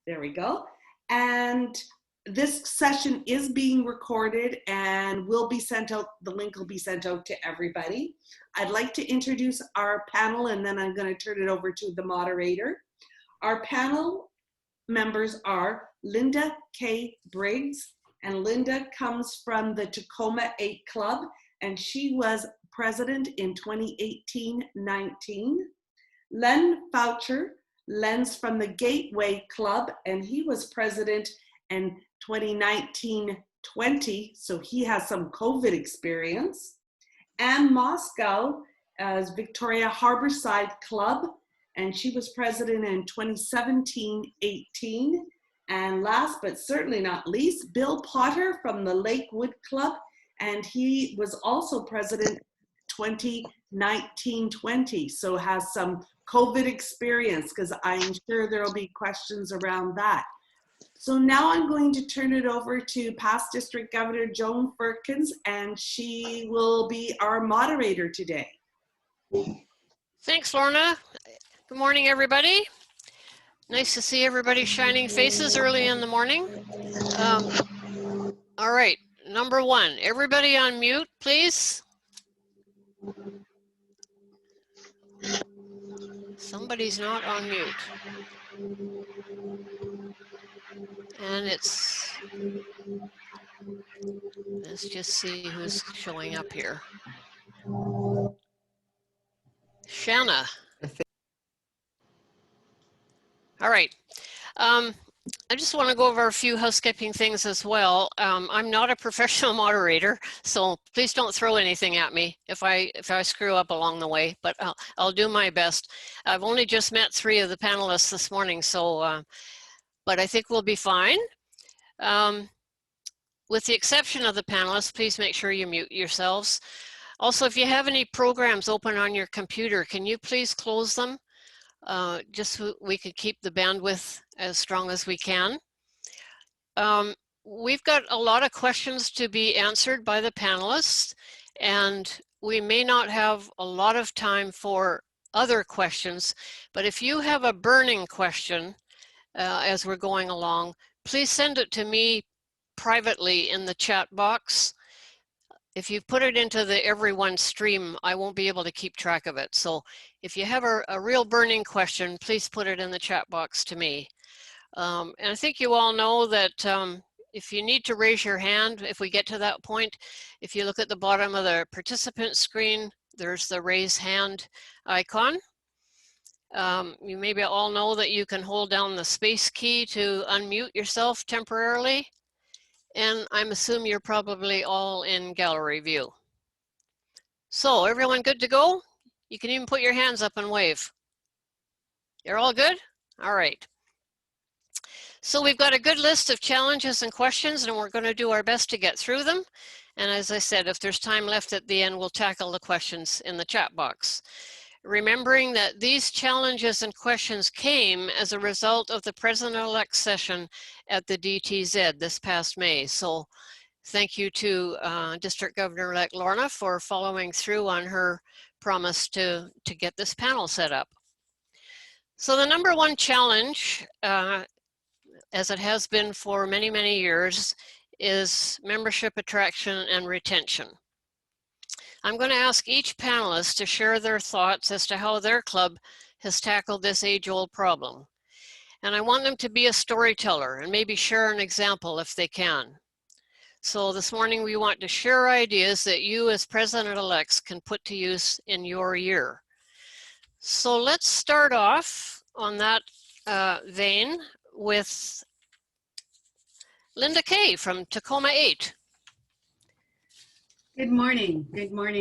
There we go. And this session is being recorded and will be sent out. The link will be sent out to everybody. I'd like to introduce our panel, and then I'm going to turn it over to the moderator. Our panel members are Linda K. Briggs, and Linda comes from the Tacoma 8 Club, and she was president in 2018-19. Len Foucher, Len's from the Gateway Club, and he was president in 2019-20, so he has some COVID experience. Ann Moscow is Victoria Harborside Club, and she was president in 2017-18. And last but certainly not least, Bill Potter from the Lakewood Club, and he was also president 2019-20, so has some COVID experience, because I'm sure there will be questions around that. So now I'm going to turn it over to past District Governor Joan Firkins, and she will be our moderator today. Thanks, Lorna. Good morning, everybody. Nice to see everybody's shining faces early in the morning. All right, number one, everybody on mute, please. Somebody's not on mute. And let's just see who's showing up here. Shanna. All right. I just want to go over a few housekeeping things as well. I'm not a professional moderator, so please don't throw anything at me if I screw up along the way, but I'll do my best. I've only just met 3 of the panelists this morning, so but I think we'll be fine. With the exception of the panelists, please make sure you mute yourselves. Also, if you have any programs open on your computer, can you please close them? Just so we could keep the bandwidth as strong as we can. We've got a lot of questions to be answered by the panelists, and we may not have a lot of time for other questions, but if you have a burning question as we're going along, please send it to me privately in the chat box. If you put it into the everyone stream, I won't be able to keep track of it. So if you have a real burning question, please put it in the chat box to me. And I think you all know that if you need to raise your hand, if we get to that point, if you look at the bottom of the participant screen, there's the raise hand icon. You maybe all know that you can hold down the space key to unmute yourself temporarily. And I'm assuming you're probably all in gallery view. So everyone good to go? You can even put your hands up and wave. You're all good? All right. So we've got a good list of challenges and questions, and we're going to do our best to get through them. And as I said, if there's time left at the end, we'll tackle the questions in the chat box. Remembering that these challenges and questions came as a result of the President-elect session at the DTZ this past May. So thank you to District Governor-elect Lorna for following through on her promise to get this panel set up. So the number one challenge, as it has been for many, many years, is membership attraction and retention. I'm going to ask each panelist to share their thoughts as to how their club has tackled this age-old problem. And I want them to be a storyteller and maybe share an example if they can. So this morning we want to share ideas that you as president-elects can put to use in your year. So let's start off on that vein with Linda Kay from Tacoma 8. Good morning,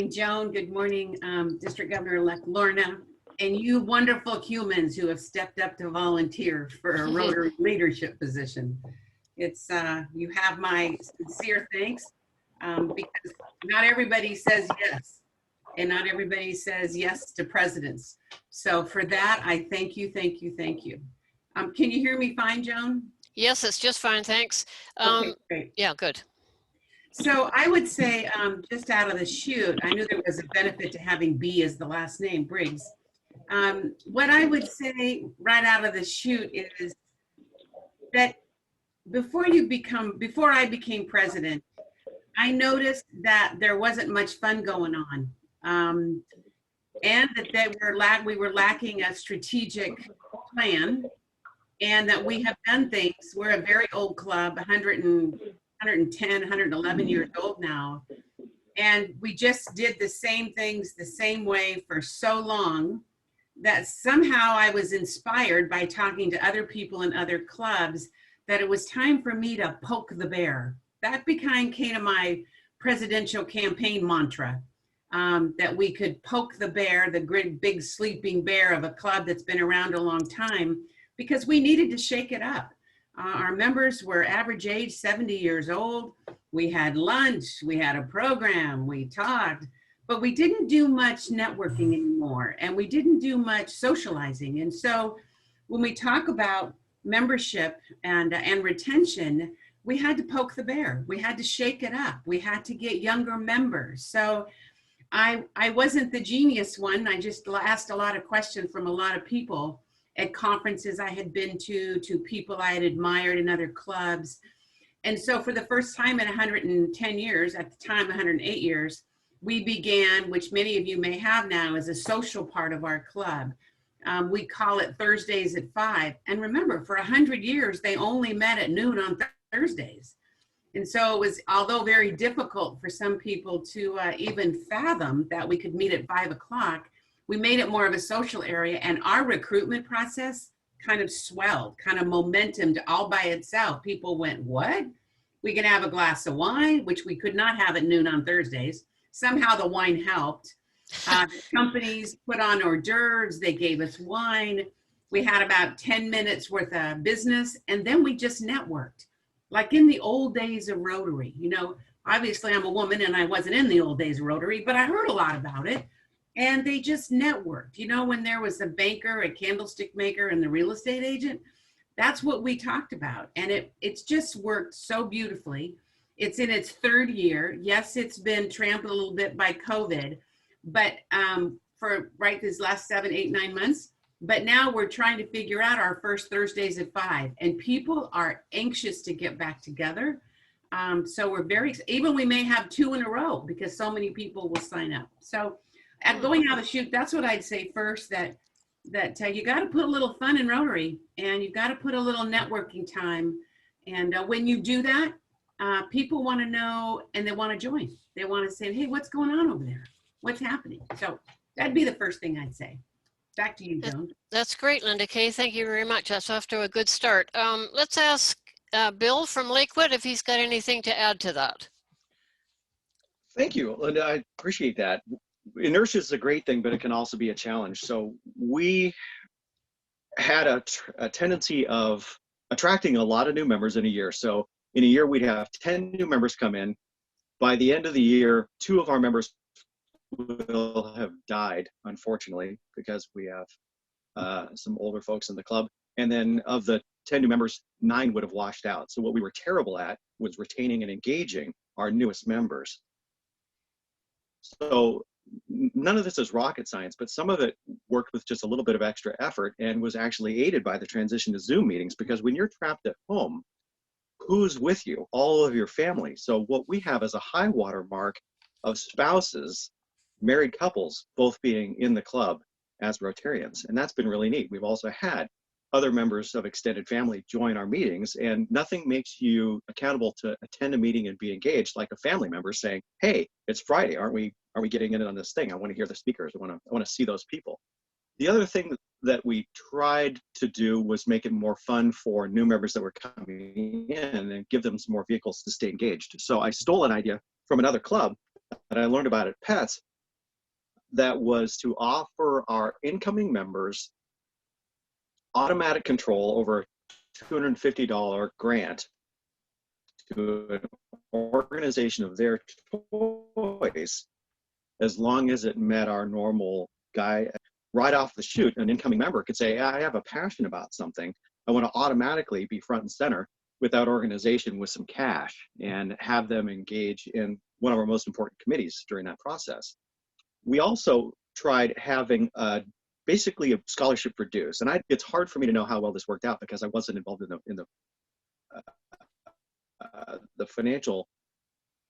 Joan. Good morning, District Governor-elect Lorna, and you wonderful humans who have stepped up to volunteer for a Rotary leadership position. It's you have my sincere thanks because not everybody says yes, and not everybody says yes to presidents. So for that, I thank you, thank you, thank you. Can you hear me fine, Joan? Yes, it's just fine, thanks. Okay, great. Yeah, good. So I would say just out of the chute, I knew there was a benefit to having B as the last name, Briggs. What I would say right out of the chute is that before I became president, I noticed that there wasn't much fun going on. And that we were lacking a strategic plan, and that we have done things. We're a very old club, 110, 111 years old now. And we just did the same things the same way for so long that somehow I was inspired by talking to other people in other clubs that it was time for me to poke the bear. That became kind of my presidential campaign mantra, that we could poke the bear, the great big sleeping bear of a club that's been around a long time, because we needed to shake it up. Our members were average age 70 years old. We had lunch, we had a program, we talked, but we didn't do much networking anymore, and we didn't do much socializing. And so when we talk about membership and retention, we had to poke the bear. We had to shake it up. We had to get younger members. So I wasn't the genius one. I just asked a lot of questions from a lot of people at conferences I had been to people I had admired in other clubs. And so for the first time in 110 years, at the time 108 years, we began, which many of you may have now, as a social part of our club. We call it Thursdays at 5. And remember, for 100 years, they only met at noon on Thursdays. And so it was, although very difficult for some people to even fathom that we could meet at 5 o'clock, we made it more of a social area, and our recruitment process kind of swelled, kind of momentumed all by itself. People went, what? We can have a glass of wine, which we could not have at noon on Thursdays. Somehow the wine helped. Companies put on hors d'oeuvres, they gave us wine. We had about 10 minutes worth of business, and then we just networked. Like in the old days of Rotary, you know, obviously I'm a woman and I wasn't in the old days of Rotary, but I heard a lot about it. And they just networked. You know, when there was a banker, a candlestick maker, and the real estate agent, that's what we talked about. And it's just worked so beautifully. It's in its 3rd year. Yes, it's been trampled a little bit by COVID, but for these last 7, 8, 9 months. But now we're trying to figure out our first Thursdays at 5, and people are anxious to get back together. So we're even we may have 2 in a row because so many people will sign up. So at going out of the chute, that's what I'd say first, that you got to put a little fun in Rotary, and you got to put a little networking time. And when you do that, people want to know, and they want to join. They want to say, hey, what's going on over there? What's happening? So that'd be the first thing I'd say. Back to you, Joan. That's great, Linda Kay. Thank you very much. That's off to a good start. Let's ask Bill from Lakewood if he's got anything to add to that. Thank you, Linda. I appreciate that. Inertia is a great thing, but it can also be a challenge. So we had a tendency of attracting a lot of new members in a year. So in a year, we'd have 10 new members come in. By the end of the year, 2 of our members will have died, unfortunately, because we have some older folks in the club. And then of the 10 new members, 9 would have washed out. So what we were terrible at was retaining and engaging our newest members. So none of this is rocket science, but some of it worked with just a little bit of extra effort and was actually aided by the transition to Zoom meetings, because when you're trapped at home, who's with you? All of your family. So what we have is a high water mark of spouses, married couples, both being in the club as Rotarians. And that's been really neat. We've also had other members of extended family join our meetings, and nothing makes you accountable to attend a meeting and be engaged like a family member saying, hey, it's Friday, are we getting in on this thing? I want to hear the speakers. I want to see those people. The other thing that we tried to do was make it more fun for new members that were coming in and give them some more vehicles to stay engaged. So I stole an idea from another club that I learned about at PETS, that was to offer our incoming members automatic control over a $250 grant to an organization of their choice, as long as it met our normal guide. Right off the chute, an incoming member could say, I have a passion about something. I want to automatically be front and center with that organization with some cash, and have them engage in one of our most important committees during that process. We also tried having basically a scholarship for dues. And it's hard for me to know how well this worked out because I wasn't involved in the the financial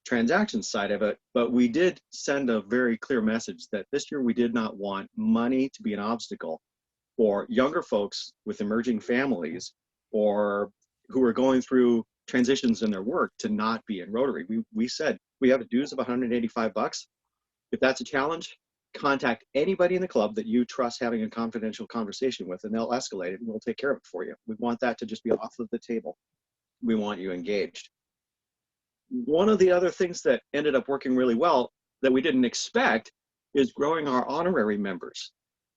transaction side of it, but we did send a very clear message that this year we did not want money to be an obstacle for younger folks with emerging families or who are going through transitions in their work to not be in Rotary. We said we have a dues of $185. If that's a challenge, contact anybody in the club that you trust having a confidential conversation with, and they'll escalate it and we'll take care of it for you. We want that to just be off of the table. We want you engaged. One of the other things that ended up working really well that we didn't expect is growing our honorary members.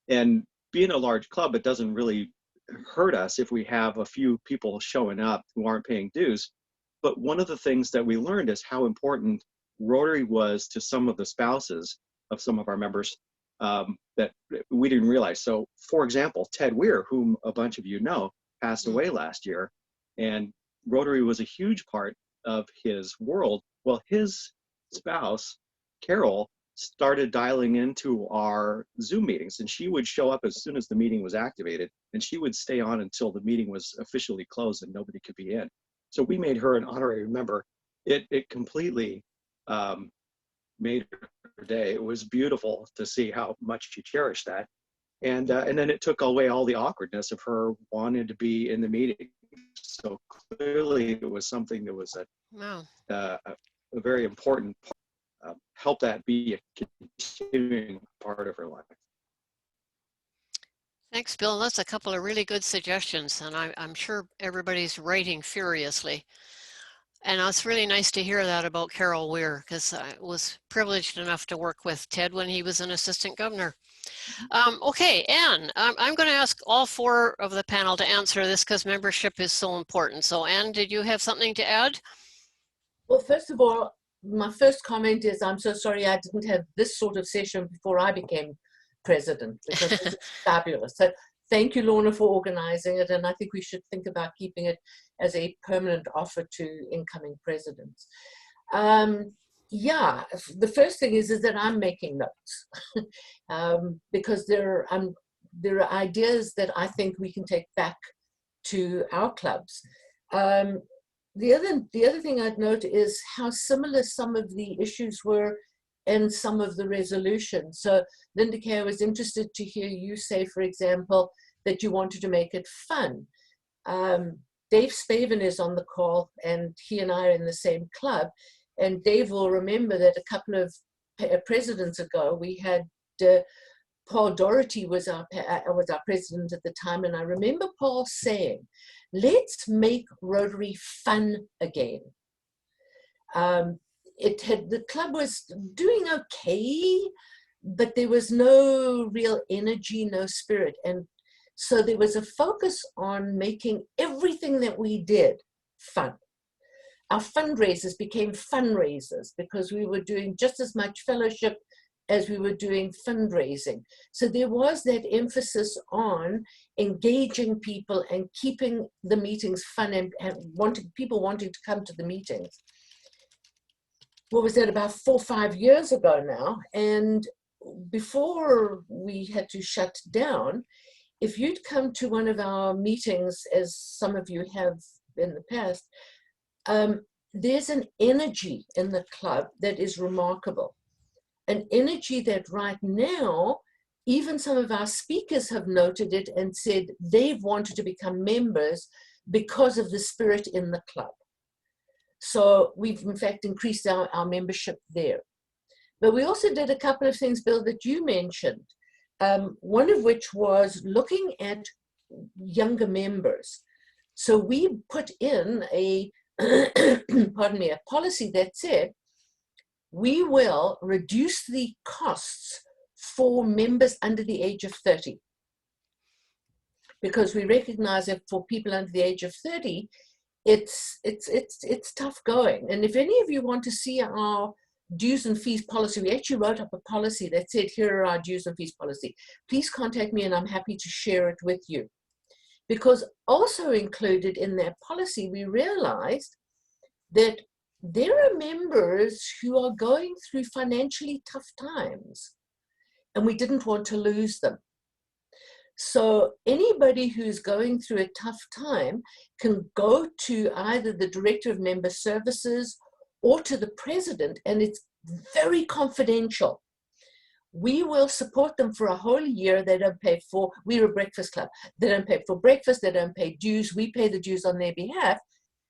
And being a large club, it doesn't really hurt us if we have a few people showing up who aren't paying dues. But one of the things that we learned is how important Rotary was to some of the spouses of some of our members that we didn't realize. So, for example, Ted Weir, whom a bunch of you know, passed away last year, and Rotary was a huge part of his world. Well, his spouse, Carol, started dialing into our Zoom meetings, and she would show up as soon as the meeting was activated, and she would stay on until the meeting was officially closed and nobody could be in. So we made her an honorary member. It completely made her day. It was beautiful to see how much she cherished that. And then it took away all the awkwardness of her wanting to be in the meeting. So clearly it was something that was a very important part, help that be a continuing part of her life. Thanks, Bill. That's a couple of really good suggestions, and I'm sure everybody's writing furiously. And it's really nice to hear that about Carol Weir, because I was privileged enough to work with Ted when he was an assistant governor. Okay, Anne, I'm going to ask all four of the panel to answer this because membership is so important. So Anne, did you have something to add? Well, first of all, my first comment is I'm so sorry I didn't have this sort of session before I became president, because this is fabulous. So thank you, Lorna, for organizing it. And I think we should think about keeping it as a permanent offer to incoming presidents. Yeah, the first thing is that I'm making notes because there are ideas that I think we can take back to our clubs. The other thing I'd note is how similar some of the issues were in some of the resolutions. So Linda Kay, I was interested to hear you say, for example, that you wanted to make it fun. Dave Spavin is on the call, and he and I are in the same club. And Dave will remember that a couple of presidents ago, we had Paul Doherty was our president at the time, and I remember Paul saying, "Let's make Rotary fun again." The club was doing okay, but there was no real energy, no spirit, and so there was a focus on making everything that we did fun. Our fundraisers became fundraisers because we were doing just as much fellowship as we were doing fundraising. So there was that emphasis on engaging people and keeping the meetings fun and people wanting to come to the meetings. What was that, about 4 or 5 years ago now? And before we had to shut down, if you'd come to one of our meetings, as some of you have in the past, there's an energy in the club that is remarkable. An energy that right now, even some of our speakers have noted it and said they've wanted to become members because of the spirit in the club. So we've in fact increased our membership there. But we also did a couple of things, Bill, that you mentioned. One of which was looking at younger members. So we put in a, pardon me, a policy that said, we will reduce the costs for members under the age of 30. Because we recognize that for people under the age of 30, it's tough going. And if any of you want to see our dues and fees policy, we actually wrote up a policy that said, here are our dues and fees policy. Please contact me and I'm happy to share it with you. Because also included in that policy, we realized that there are members who are going through financially tough times and we didn't want to lose them. So anybody who's going through a tough time can go to either the Director of Member Services or to the President, and it's very confidential. We will support them for a whole year. They don't pay for, we're a breakfast club. They don't pay for breakfast, they don't pay dues. We pay the dues on their behalf.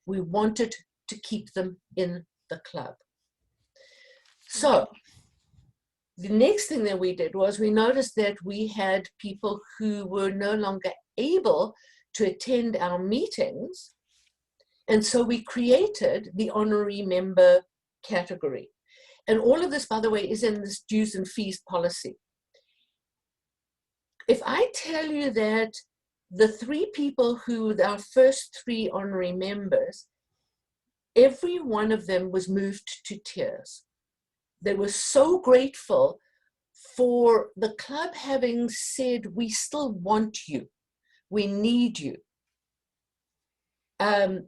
We wanted to keep them in the club. So the next thing that we did was we noticed that we had people who were no longer able to attend our meetings. And so we created the honorary member category. And all of this, by the way, is in this dues and fees policy. If I tell you that the 3 people who, our first 3 honorary members, every one of them was moved to tears. They were so grateful for the club having said, we still want you, we need you. The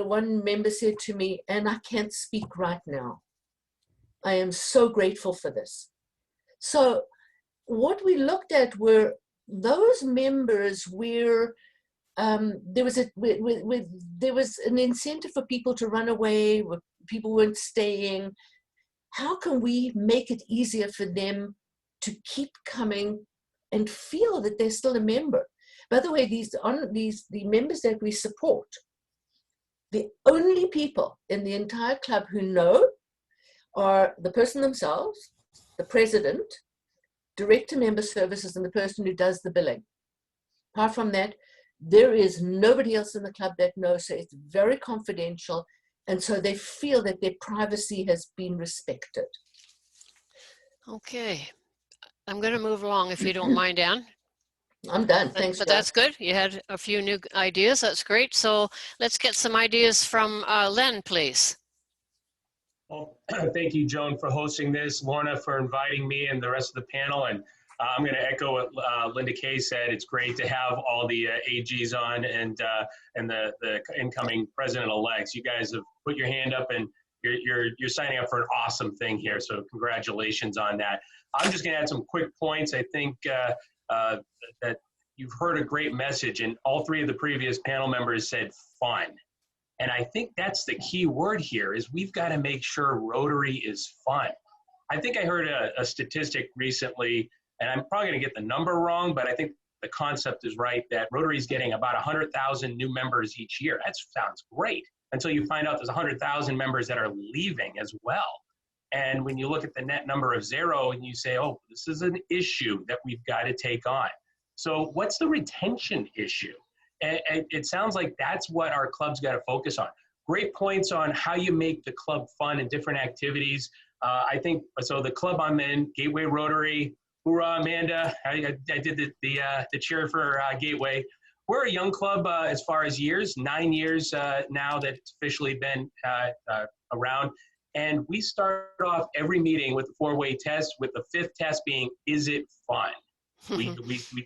one member said to me, and I can't speak right now. I am so grateful for this. So what we looked at were those members where there was an incentive for people to run away, where people weren't staying. How can we make it easier for them to keep coming and feel that they're still a member? By the way, the members that we support, the only people in the entire club who know are the person themselves, the president, Director Member Services, and the person who does the billing. Apart from that, there is nobody else in the club that knows, so it's very confidential, and so they feel that their privacy has been respected. Okay, I'm going to move along if you don't mind, Anne. I'm done. Thanks, But Jo. that's good. You had a few new ideas. That's great. So let's get some ideas from Len, please. Well, thank you, Joan, for hosting this, Lorna for inviting me and the rest of the panel. And I'm going to echo what Linda Kay said. It's great to have all the AGs on and the incoming president-elects. You guys have put your hand up and you're signing up for an awesome thing here. So congratulations on that. I'm just going to add some quick points. I think that you've heard a great message, and all 3 of the previous panel members said fun. And I think that's the key word here is we've got to make sure Rotary is fun. I think I heard a statistic recently, and I'm probably going to get the number wrong, but I think the concept is right, that Rotary is getting about 100,000 new members each year. That sounds great until you find out there's 100,000 members that are leaving as well. And when you look at the net number of 0 and you say, oh, this is an issue that we've got to take on. So what's the retention issue? And it sounds like that's what our club's got to focus on. Great points on how you make the club fun and different activities. I think, so the club I'm in, Gateway Rotary, hoorah, Amanda. I did the cheer for Gateway. We're a young club as far as years, 9 years now that it's officially been around. And we start off every meeting with a 4-way test, with the 5th test being, is it fun? We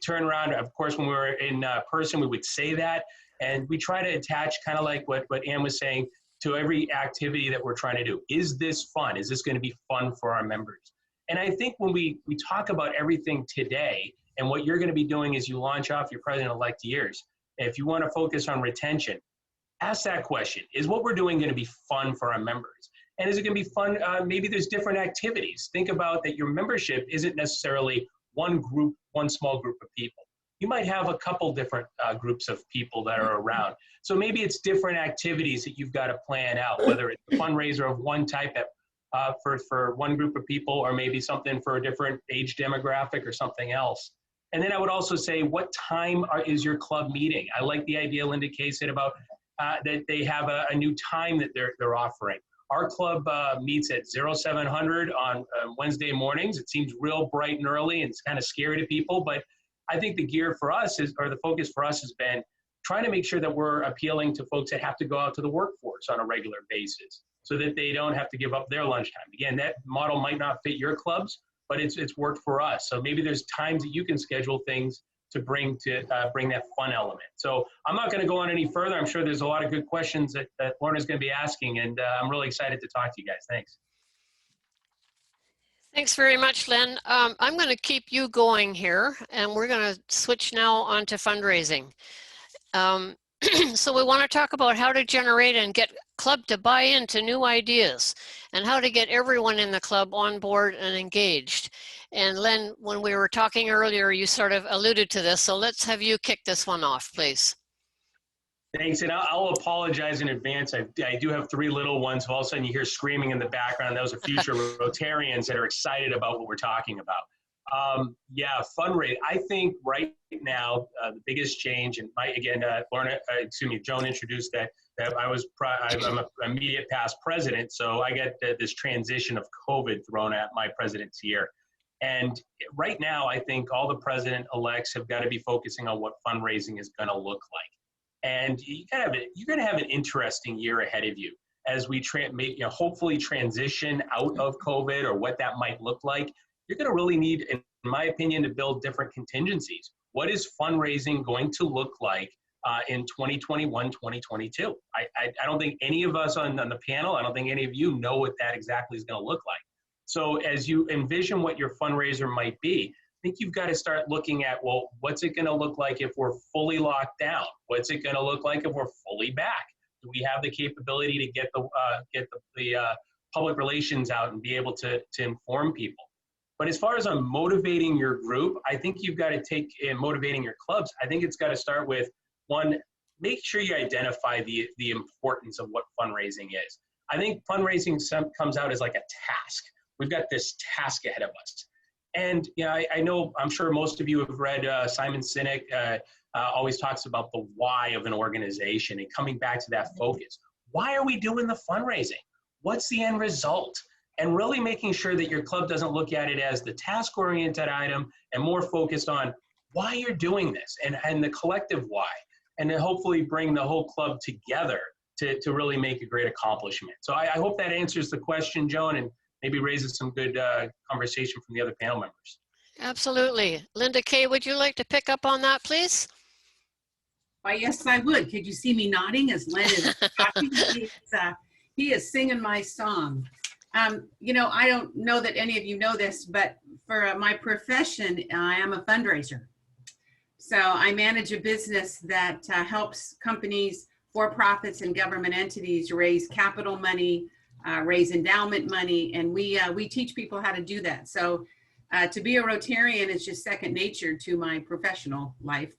turn around, of course, when we were in person, we would say that, and we try to attach, kind of like what Anne was saying, to every activity that we're trying to do. Is this fun? Is this going to be fun for our members? And I think when we talk about everything today, and what you're going to be doing as you launch off your president-elect years, if you want to focus on retention, ask that question. Is what we're doing going to be fun for our members? And is it going to be fun? Maybe there's different activities. Think about that your membership isn't necessarily one group, one small group of people. You might have a couple different groups of people that are around. So maybe it's different activities that you've got to plan out, whether it's a fundraiser of one type for one group of people, or maybe something for a different age demographic or something else. And then I would also say, what time is your club meeting? I like the idea Linda Kay said about that they have a new time that they're offering. Our club meets at 0700 on Wednesday mornings. It seems real bright and early, and it's kind of scary to people, but I think the gear for us the focus for us has been trying to make sure that we're appealing to folks that have to go out to the workforce on a regular basis so that they don't have to give up their lunchtime. Again, that model might not fit your clubs, but it's worked for us. So maybe there's times that you can schedule things to bring that fun element. So I'm not going to go on any further. I'm sure there's a lot of good questions that Lorna's going to be asking, and I'm really excited to talk to you guys. Thanks. Thanks very much, Lynn. I'm going to keep you going here, and we're going to switch now on to fundraising. So we want to talk about how to generate and get club to buy into new ideas and how to get everyone in the club on board and engaged. And Lynn, when we were talking earlier, you sort of alluded to this, so let's have you kick this one off, please. Thanks, and I'll apologize in advance. I do have 3 little ones. All of a sudden you hear screaming in the background. Those are future Rotarians that are excited about what we're talking about. Yeah, fundraising. I think right now the biggest change, and Joan introduced that I'm an immediate past president, so I get this transition of COVID thrown at my presidency year. And right now, I think all the president-elects have got to be focusing on what fundraising is going to look like. And you're going to have an interesting year ahead of you as we hopefully transition out of COVID or what that might look like. You're going to really need, in my opinion, to build different contingencies. What is fundraising going to look like in 2021, 2022? I don't think any of us on the panel, I don't think any of you know what that exactly is going to look like. So as you envision what your fundraiser might be, I think you've got to start looking at, well, what's it going to look like if we're fully locked down? What's it going to look like if we're fully back? Do we have the capability to get the public relations out and be able to inform people? But as far as on motivating your group, I think you've got to in motivating your clubs, I think it's got to start with, one, make sure you identify the importance of what fundraising is. I think fundraising comes out as like a task. We've got this task ahead of us. And I know, I'm sure most of you have read Simon Sinek always talks about the why of an organization and coming back to that focus. Why are we doing the fundraising? What's the end result? And really making sure that your club doesn't look at it as the task-oriented item and more focused on why you're doing this and the collective why. And then hopefully bring the whole club together to really make a great accomplishment. So I hope that answers the question, Joan, and maybe raises some good conversation from the other panel members. Absolutely. Linda Kay, would you like to pick up on that, please? Why, yes, I would. Could you see me nodding as Len is talking? He is singing my song. I don't know that any of you know this, but for my profession, I am a fundraiser. So I manage a business that helps companies, for-profits, and government entities raise capital money, raise endowment money, and we teach people how to do that. So to be a Rotarian is just second nature to my professional life.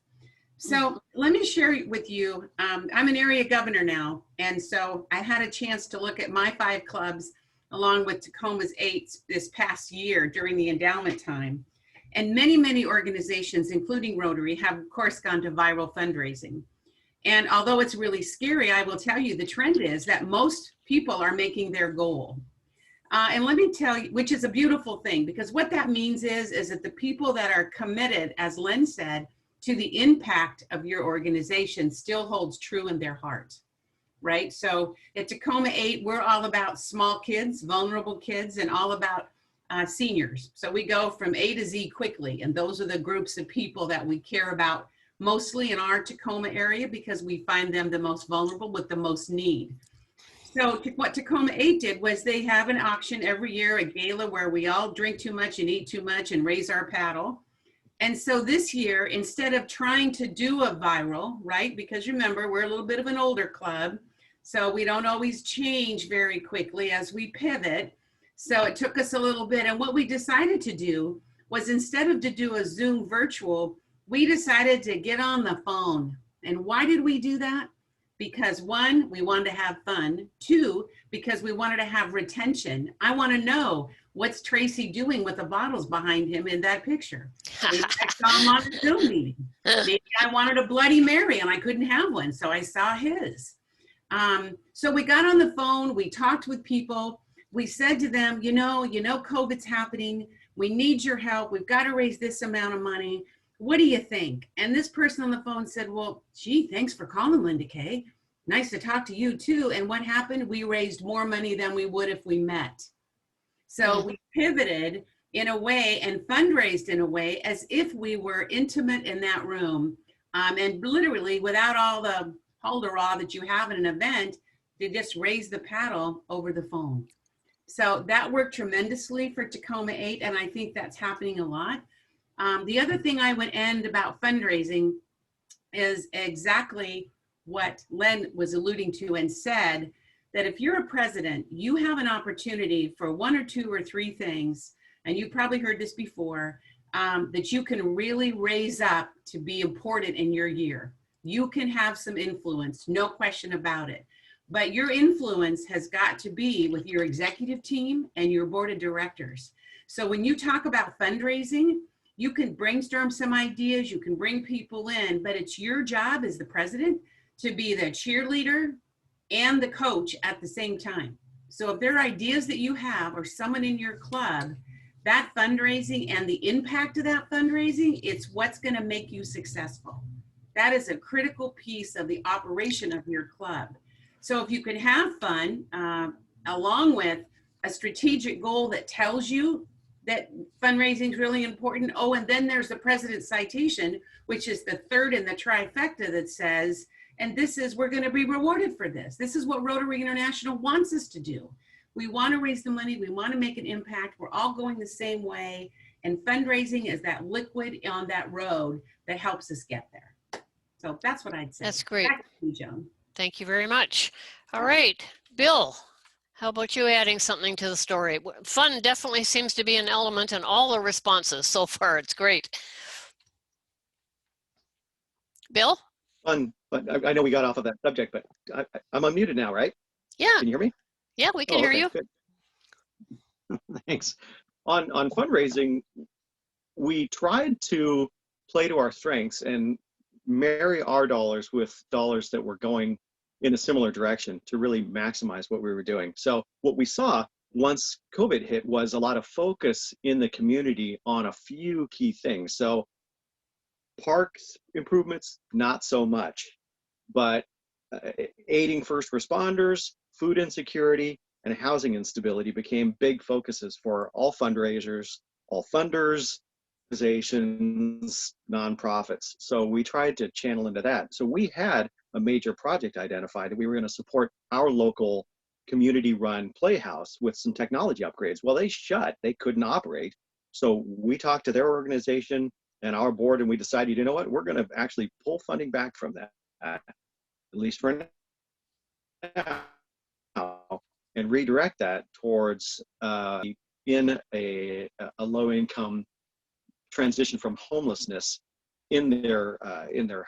So let me share with you, I'm an area governor now, and so I had a chance to look at my 5 clubs along with Tacoma's 8 this past year during the endowment time. And many, many organizations, including Rotary, have of course gone to viral fundraising. And although it's really scary, I will tell you the trend is that most people are making their goal. And let me tell you, which is a beautiful thing, because what that means is that the people that are committed, as Len said, to the impact of your organization still holds true in their heart, right? So at Tacoma 8, we're all about small kids, vulnerable kids, and all about seniors. So we go from A to Z quickly, and those are the groups of people that we care about mostly in our Tacoma area because we find them the most vulnerable with the most need. So what Tacoma 8 did was they have an auction every year, a gala where we all drink too much and eat too much and raise our paddle. And so this year, instead of trying to do a viral, right? Because remember, we're a little bit of an older club, so we don't always change very quickly as we pivot. So it took us a little bit. And what we decided to do was instead of to do a Zoom virtual, we decided to get on the phone. And why did we do that? Because 1, we wanted to have fun. 2, because we wanted to have retention. I want to know, what's Tracy doing with the bottles behind him in that picture? Maybe I saw him on a Zoom meeting. Maybe I wanted a Bloody Mary and I couldn't have one, so I saw his. So we got on the phone, we talked with people. We said to them, you know, COVID's happening. We need your help. We've got to raise this amount of money. What do you think? And this person on the phone said, well, gee, thanks for calling, Linda Kay. Nice to talk to you too. And what happened? We raised more money than we would if we met. So we pivoted in a way and fundraised in a way as if we were intimate in that room. And literally without all the hold-a-raw that you have in an event, they just raise the paddle over the phone. So that worked tremendously for Tacoma 8, and I think that's happening a lot. The other thing I would end about fundraising is exactly what Len was alluding to and said, that if you're a president, you have an opportunity for one or two or three things, and you probably heard this before, that you can really raise up to be important in your year. You can have some influence, no question about it. But your influence has got to be with your executive team and your board of directors. So when you talk about fundraising, you can brainstorm some ideas, you can bring people in, but it's your job as the president to be the cheerleader and the coach at the same time. So if there are ideas that you have or someone in your club, that fundraising and the impact of that fundraising, it's what's going to make you successful. That is a critical piece of the operation of your club. So if you can have fun along with a strategic goal that tells you that fundraising is really important. Oh, and then there's the president's citation, which is the third in the trifecta that says, and this is, we're going to be rewarded for this. This is what Rotary International wants us to do. We want to raise the money. We want to make an impact. We're all going the same way. And fundraising is that liquid on that road that helps us get there. So that's what I'd say. That's great. Back to you, Joan. Thank you very much. All right, Bill, how about you adding something to the story? Fun definitely seems to be an element in all the responses so far. It's great. Bill? Fun, but I know we got off of that subject, but I'm unmuted now, right? Yeah, Can you hear me? yeah, we can hear okay, you. Good. Thanks. On fundraising, we tried to play to our strengths and marry our dollars with dollars that were going in a similar direction to really maximize what we were doing. So what we saw once COVID hit was a lot of focus in the community on a few key things. So parks improvements, not so much, but aiding first responders, food insecurity, and housing instability became big focuses for all fundraisers, all funders, organizations, nonprofits. So we tried to channel into that. So we had a major project identified that we were going to support our local community-run playhouse with some technology upgrades. Well, they shut, they couldn't operate. So we talked to their organization and our board, and we decided, you know what, we're going to actually pull funding back from that, at least for now, and redirect that towards in a low-income transition from homelessness in their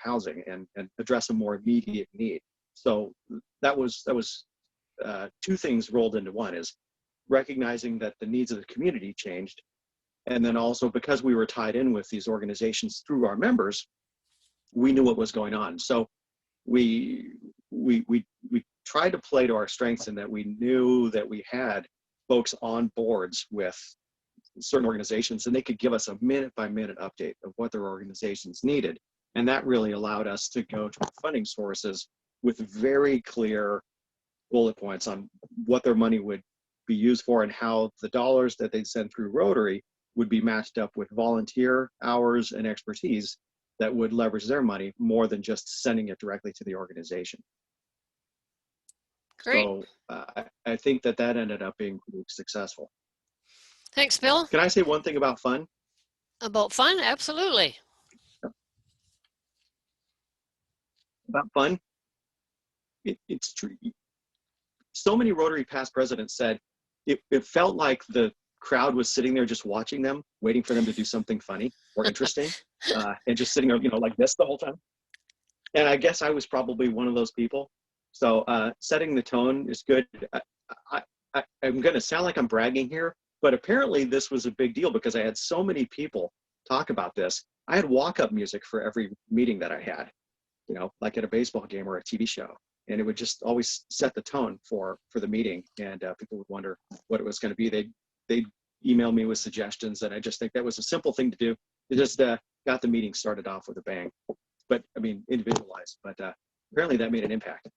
housing and address a more immediate need. So that was two things rolled into one: is recognizing that the needs of the community changed, and then also because we were tied in with these organizations through our members, we knew what was going on. So we tried to play to our strengths in that we knew that we had folks on boards with certain organizations, and they could give us a minute-by-minute update of what their organizations needed. And that really allowed us to go to funding sources with very clear bullet points on what their money would be used for and how the dollars that they'd send through Rotary would be matched up with volunteer hours and expertise that would leverage their money more than just sending it directly to the organization. Great. So I think that ended up being pretty successful. Thanks, Bill. Can I say one thing about fun? About fun? Absolutely. About fun? It's true. So many Rotary past presidents said it felt like the crowd was sitting there just watching them, waiting for them to do something funny or interesting, and just sitting there, like this the whole time. And I guess I was probably one of those people. So setting the tone is good. I'm going to sound like I'm bragging here, but apparently this was a big deal because I had so many people talk about this. I had walk-up music for every meeting that I had, like at a baseball game or a TV show. And it would just always set the tone for the meeting. And people would wonder what it was going to be. They'd email me with suggestions. And I just think that was a simple thing to do. It just got the meeting started off with a bang. But I mean, individualized. But apparently that made an impact.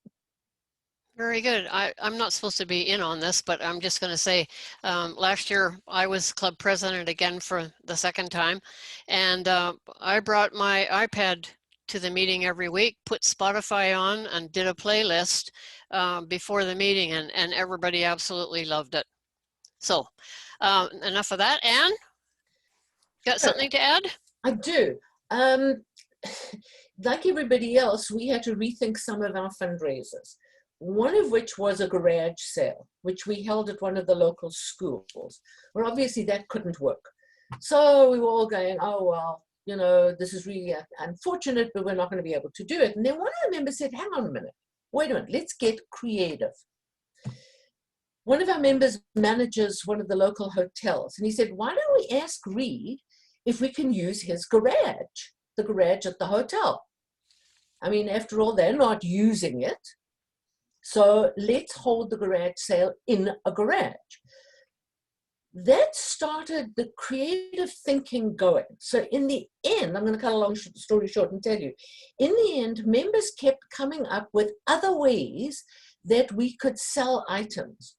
Very good. I'm not supposed to be in on this, but I'm just going to say last year I was club president again for the second time. And I brought my iPad to the meeting every week, put Spotify on and did a playlist before the meeting, and everybody absolutely loved it. So enough of that. Anne, got Sure. something to add? I do. Like everybody else, we had to rethink some of our fundraisers. One of which was a garage sale, which we held at one of the local schools. Well, obviously that couldn't work. So we were all going, oh, well, you know, this is really unfortunate, but we're not going to be able to do it. And then one of the members said, hang on a minute, wait a minute, let's get creative. One of our members manages one of the local hotels, and he said, why don't we ask Reed if we can use his garage, the garage at the hotel? I mean, after all, they're not using it. So let's hold the garage sale in a garage. That started the creative thinking going. So in the end, I'm going to cut a long story short and tell you, in the end, members kept coming up with other ways that we could sell items.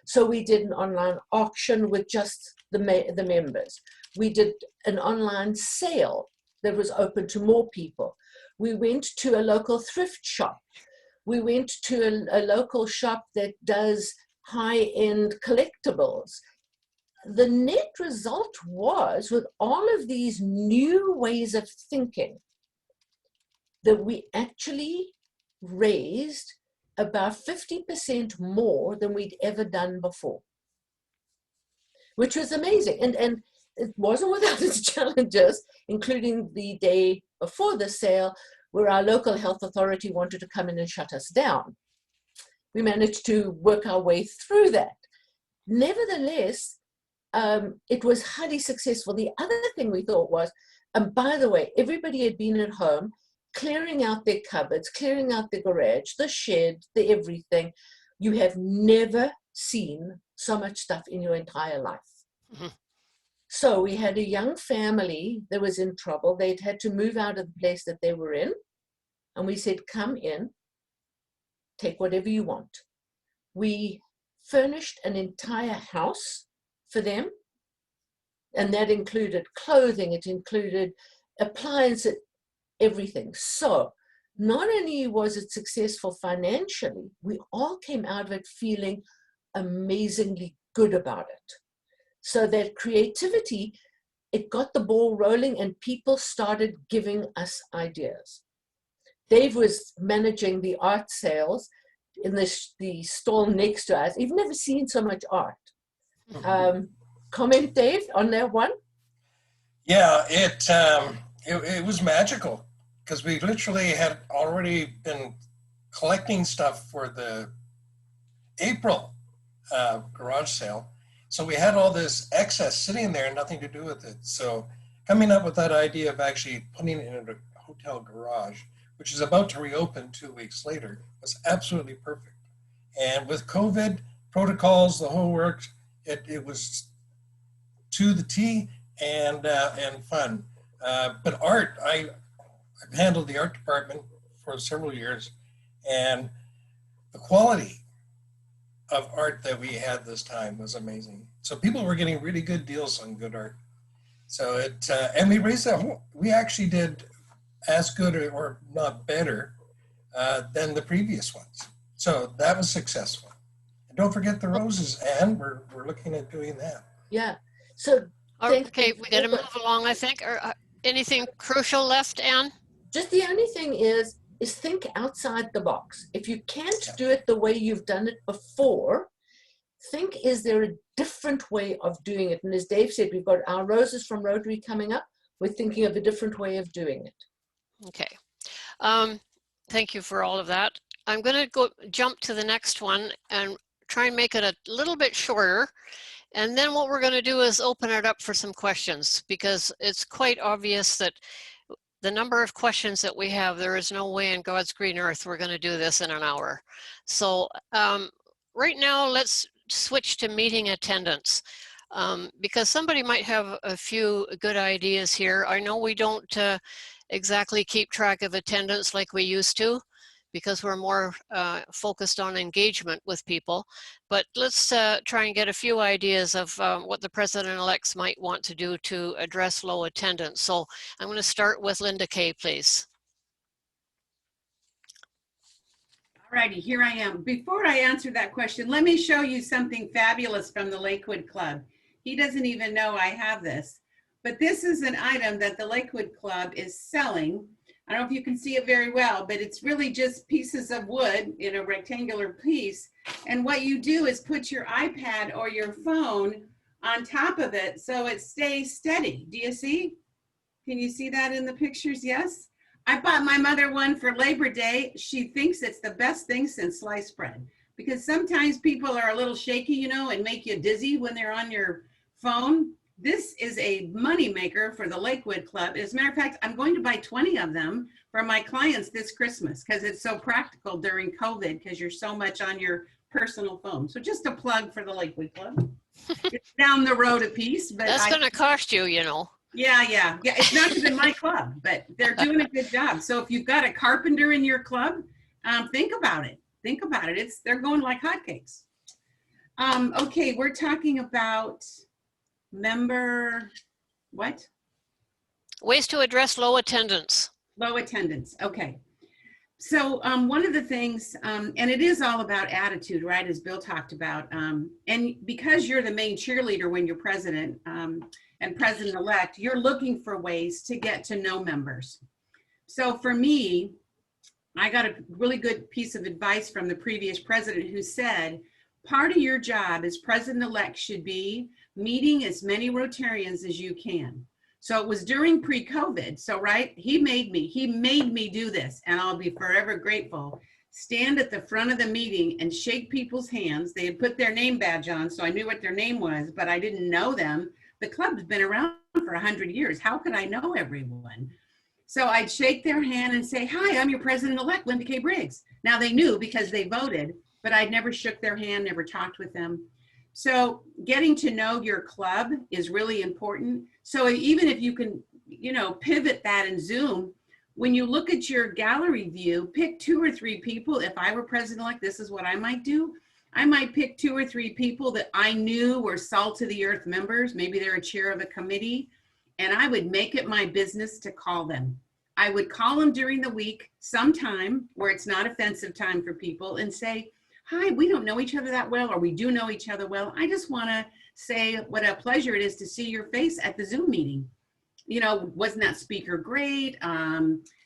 So we did an online auction with just the members. We did an online sale that was open to more people. We went to a local thrift shop. We went to a local shop that does high-end collectibles. The net result was, with all of these new ways of thinking, that we actually raised about 50% more than we'd ever done before, which was amazing. And it wasn't without its challenges, including the day before the sale, where our local health authority wanted to come in and shut us down. We managed to work our way through that. Nevertheless, it was highly successful. The other thing we thought was, and by the way, everybody had been at home, clearing out their cupboards, clearing out the garage, the shed, the everything. You have never seen so much stuff in your entire life. Mm-hmm. So we had a young family that was in trouble. They'd had to move out of the place that they were in. And we said, come in, take whatever you want. We furnished an entire house for them. And that included clothing, it included appliances, everything. So not only was it successful financially, we all came out of it feeling amazingly good about it. So that creativity, it got the ball rolling and people started giving us ideas. Dave was managing the art sales in the stall next to us. You've never seen so much art. Comment, Dave, on that one? Yeah, it was magical because we literally had already been collecting stuff for the April garage sale. So we had all this excess sitting there and nothing to do with it. So coming up with that idea of actually putting it in a hotel garage, which is about to reopen 2 weeks later, was absolutely perfect. And with COVID protocols, the whole works, it was to the T and fun. But art, I've handled the art department for several years, and the quality of art that we had this time was amazing. So people were getting really good deals on good art. So and we raised that whole, we actually did as good or not better than the previous ones. So that was successful. And don't forget the roses, Anne, we're looking at doing that. Yeah. So okay, we got to move along, I think. Or anything crucial left, Anne? just the only thing is think outside the box. If you can't do it the way you've done it before, think, is there a different way of doing it? And as Dave said, we've got our Roses from Rotary coming up. We're thinking of a different way of doing it. Okay. Thank you for all of that. I'm going to jump to the next one and try and make it a little bit shorter. And then what we're going to do is open it up for some questions, because it's quite obvious that the number of questions that we have, there is no way in God's green earth we're going to do this in an hour. So right now, let's switch to meeting attendance, because somebody might have a few good ideas here. I know we don't exactly keep track of attendance like we used to, because we're more focused on engagement with people. But let's try and get a few ideas of what the president-elects might want to do to address low attendance. So I'm going to start with Linda Kay, please. All righty, here I am. Before I answer that question, let me show you something fabulous from the Lakewood Club. He doesn't even know I have this, but this is an item that the Lakewood Club is selling. I don't know if you can see it very well, but it's really just pieces of wood in a rectangular piece. And what you do is put your iPad or your phone on top of it so it stays steady. Do you see? Can you see that in the pictures? Yes. I bought my mother one for Labor Day. She thinks it's the best thing since sliced bread, because sometimes people are a little shaky, you know, and make you dizzy when they're on your phone. This is a money maker for the Lakewood Club. As a matter of fact, I'm going to buy 20 of them for my clients this Christmas because it's so practical during COVID because you're so much on your personal phone. So just a plug for the Lakewood Club. It's down the road a piece, but That's going to cost you, you know. Yeah. It's not even my club, but they're doing a good job. So if you've got a carpenter in your club, think about it. Think about it. They're going like hotcakes. Okay, we're talking about member, what? Ways to address low attendance. Low attendance. Okay. So one of the things, and it is all about attitude, right, as Bill talked about. And because you're the main cheerleader when you're president and president-elect, you're looking for ways to get to know members. So for me, I got a really good piece of advice from the previous president who said, part of your job as president-elect should be meeting as many Rotarians as you can. So it was during pre-COVID. So, right, he made me do this, and I'll be forever grateful. Stand at the front of the meeting and shake people's hands. They had put their name badge on, so I knew what their name was, but I didn't know them. The club's been around for 100 years. How could I know everyone? So I'd shake their hand and say, hi, I'm your president-elect, Linda K. Briggs. Now they knew because they voted, but I'd never shook their hand, never talked with them. So getting to know your club is really important. So even if you can, you know, pivot that in Zoom, when you look at your gallery view, pick 2 or 3 people. If I were president-elect, this is what I might do. I might pick 2 or 3 people that I knew were salt of the earth members. Maybe they're a chair of a committee, and I would make it my business to call them. I would call them during the week, sometime where it's not offensive time for people, and say, hi, we don't know each other that well, or we do know each other well. I just want to say what a pleasure it is to see your face at the Zoom meeting. You know, wasn't that speaker great?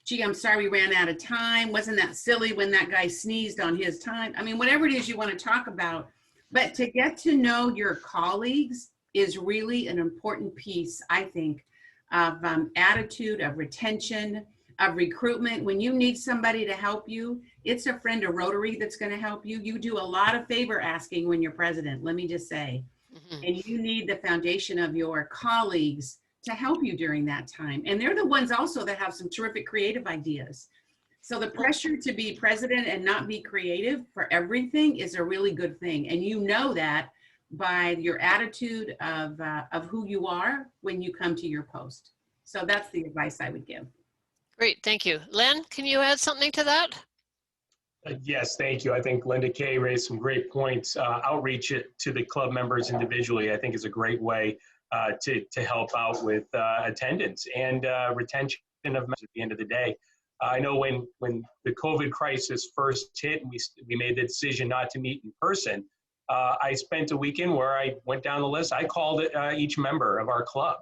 Gee, I'm sorry we ran out of time. Wasn't that silly when that guy sneezed on his time? I mean, whatever it is you want to talk about. But to get to know your colleagues is really an important piece, I think, of attitude, of retention, of recruitment. When you need somebody to help you, it's a friend of Rotary that's going to help you. You do a lot of favor asking when you're president, let me just say. Mm-hmm. And you need the foundation of your colleagues to help you during that time. And they're the ones also that have some terrific creative ideas. So the pressure to be president and not be creative for everything is a really good thing. And you know that by your attitude of who you are when you come to your post. So that's the advice I would give. Great, thank you. Len, can you add something to that? Yes, thank you. I think Linda Kay raised some great points. Outreach to the club members individually, I think, is a great way to help out with attendance and retention of members at the end of the day. I know when the COVID crisis first hit and we made the decision not to meet in person, I spent a weekend where I went down the list. I called each member of our club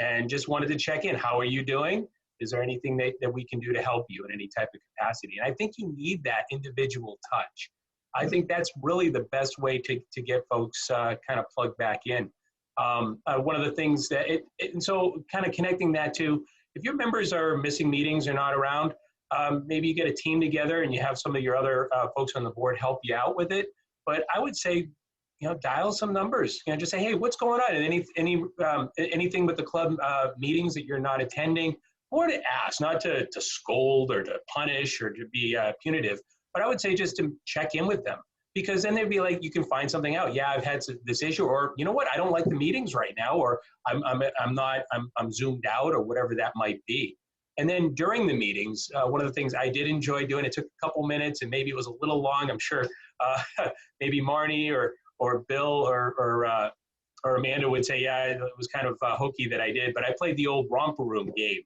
and just wanted to check in. How are you doing? Is there anything that we can do to help you in any type of capacity? And I think you need that individual touch. I think that's really the best way to get folks kind of plugged back in. One of the things that, and so kind of connecting that to, if your members are missing meetings or not around, maybe you get a team together and you have some of your other folks on the board help you out with it. But I would say, you know, dial some numbers. You know, just say, hey, what's going on? And anything with the club meetings that you're not attending, or to ask, not to scold or to punish or to be punitive. But I would say just to check in with them, because then they'd be like, you can find something out. Yeah, I've had this issue, or you know what, I don't like the meetings right now, or I'm zoomed out, or whatever that might be. And then during the meetings, one of the things I did enjoy doing, it took a couple minutes and maybe it was a little long. I'm sure maybe Marnie or Bill or Amanda would say, yeah, it was kind of hokey that I did, but I played the old romper room game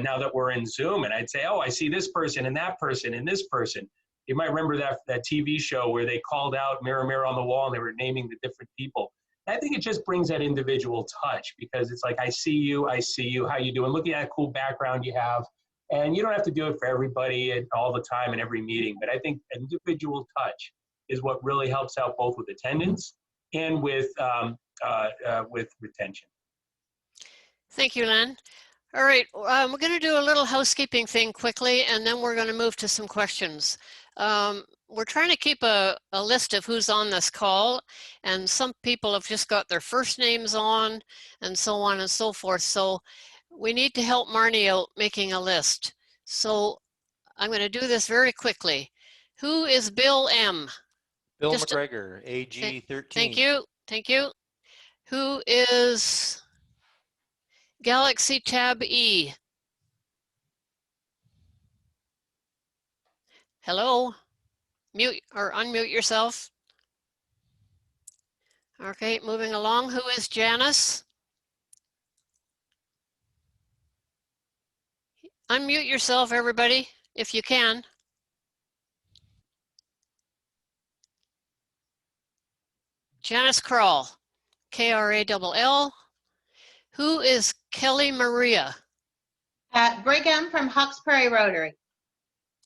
now that we're in Zoom, and I'd say, oh, I see this person and that person and this person. you might remember that TV show where they called out mirror, mirror on the wall, and they were naming the different people. I think it just brings that individual touch, because it's like, I see you, how you doing? Look at that cool background you have. And you don't have to do it for everybody and all the time in every meeting, but I think individual touch is what really helps out both with attendance and with retention. Thank you, Len. All right, we're going to do a little housekeeping thing quickly, and then we're going to move to some questions. We're trying to keep a list of who's on this call, and some people have just got their first names on, and so on and so forth. So we need to help Marnie out making a list. So I'm going to do this very quickly. Who is Bill M? Bill Just McGregor, AG 13. Thank you. Thank you. Who is Galaxy Tab E? Hello? Mute or unmute yourself. Okay, moving along. Who is Janice? Unmute yourself, everybody, if you can. Janice Krull, K-R-A-L-L. Who is Kelly Maria? Brigham from Hawks Prairie Rotary.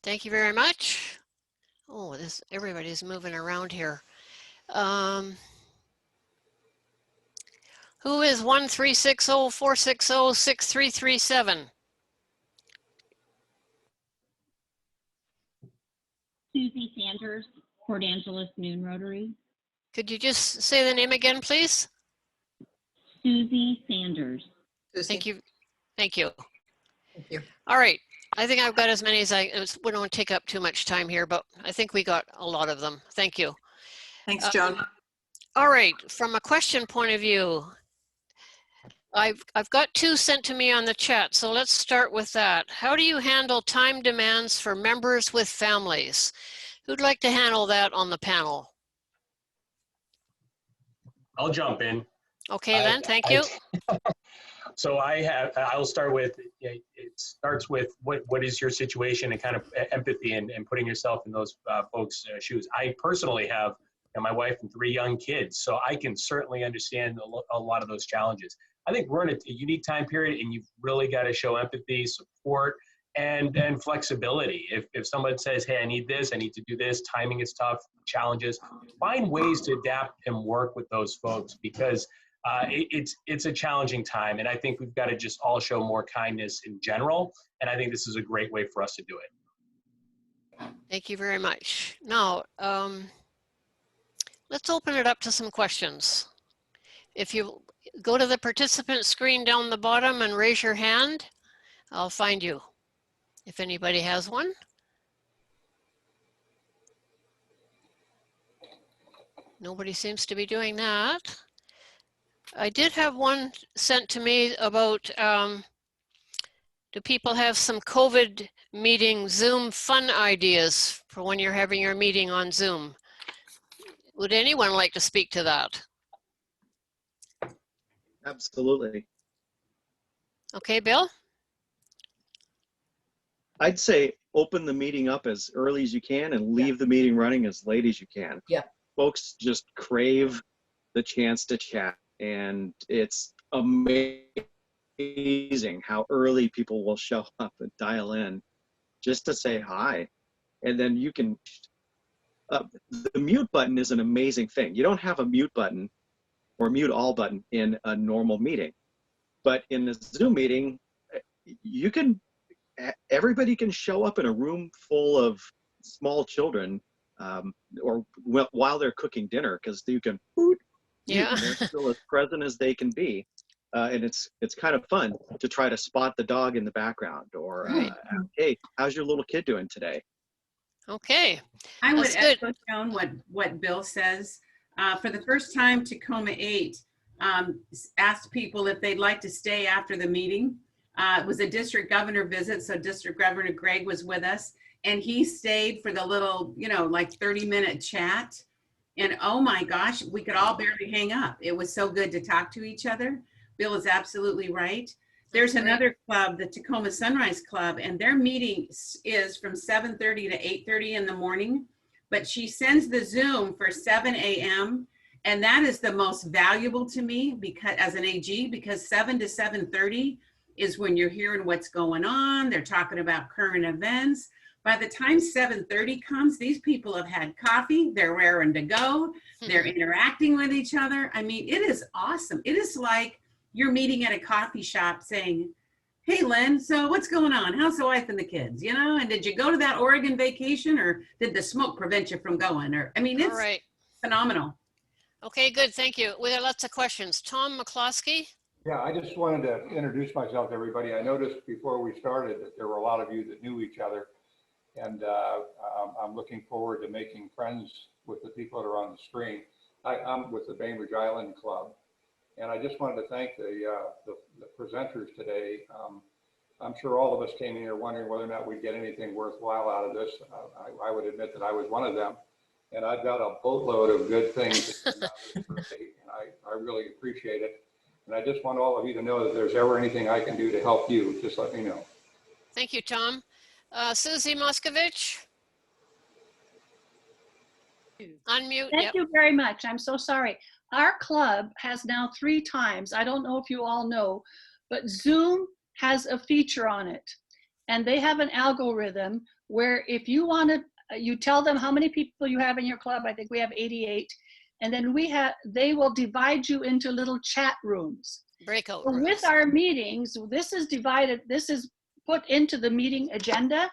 Thank you very much. Oh, everybody's moving around here. Who is 1-360-460-6337? Susie Sanders, Port Angeles Noon Rotary. Could you just say the name again, please? Susie Sanders. Thank you. Thank you. Thank you. All right. I think I've got as many as we don't take up too much time here, but I think we got a lot of them. Thank you. Thanks, Joan. All right. From a question point of view, I've got 2 sent to me on the chat, so let's start with that. How do you handle time demands for members with families? Who'd like to handle that on the panel? I'll jump in. Okay, Len, thank you. So I'll start with, it starts with what is your situation and kind of empathy and putting yourself in those folks' shoes. I personally have my wife and 3 young kids, so I can certainly understand a lot of those challenges. I think we're in a unique time period, and you've really got to show empathy, support, and flexibility. If someone says, hey, I need this, I need to do this, timing is tough, challenges, find ways to adapt and work with those folks, because it's a challenging time, and I think we've got to just all show more kindness in general, and I think this is a great way for us to do it. Thank you very much. Now, let's open it up to some questions. If you go to the participant screen down the bottom and raise your hand, I'll find you if anybody has one. Nobody seems to be doing that. I did have one sent to me about, do people have some COVID meeting Zoom fun ideas for when you're having your meeting on Zoom? Would anyone like to speak to that? Absolutely. Okay, Bill? I'd say open the meeting up as early as you can and leave the meeting running as late as you can. Yeah. Folks just crave the chance to chat, and it's amazing how early people will show up and dial in just to say hi. And then you can, the mute button is an amazing thing. You don't have a mute button or mute all button in a normal meeting, but in a Zoom meeting, you can, everybody can show up in a room full of small children or while they're cooking dinner, because you can Yeah. they're still as present as they can be, and it's kind of fun to try to spot the dog in the background, or Right. hey, how's your little kid doing today? Okay. I would That's good. echo, Joan, what Bill says. For the first time, Tacoma 8 asked people if they'd like to stay after the meeting. It was a district governor visit, so District Governor Greg was with us, and he stayed for the little, like 30-minute chat. And oh my gosh, we could all barely hang up. It was so good to talk to each other. Bill is absolutely right. There's That's great. another club, the Tacoma Sunrise Club, and their meeting is from 7:30 to 8:30 in the morning. But she sends the Zoom for 7 a.m. And that is the most valuable to me because as an AG, because 7 to 7:30 is when you're hearing what's going on. They're talking about current events. By the time 7:30 comes, these people have had coffee, they're raring to go, they're interacting with each other. I mean, it is awesome. It is like you're meeting at a coffee shop saying, hey, Lynn, so what's going on? How's the wife and the kids? You know, and did you go to that Oregon vacation or did the smoke prevent you from going? Or, I mean, All it's right. phenomenal. Okay, good. Thank you. We have lots of questions. Tom McCloskey. Yeah, I just wanted to introduce myself to everybody. I noticed before we started that there were a lot of you that knew each other. And I'm looking forward to making friends with the people that are on the screen. I'm with the Bainbridge Island Club. And I just wanted to thank the presenters today. I'm sure all of us came in here wondering whether or not we'd get anything worthwhile out of this. I would admit that I was one of them. And I've got a boatload of good things that came out of this today, and I really appreciate it. And I just want all of you to know that if there's ever anything I can do to help you, just let me know. Thank you, Tom. Susie Moskovich. Unmute. Thank Yep. you very much. I'm so sorry. Our club has now 3 times, I don't know if you all know, but Zoom has a feature on it. And they have an algorithm where if you want to, you tell them how many people you have in your club. I think we have 88. And then they will divide you into little chat rooms. Breakout So rooms. with our meetings, this is divided, this is put into the meeting agenda.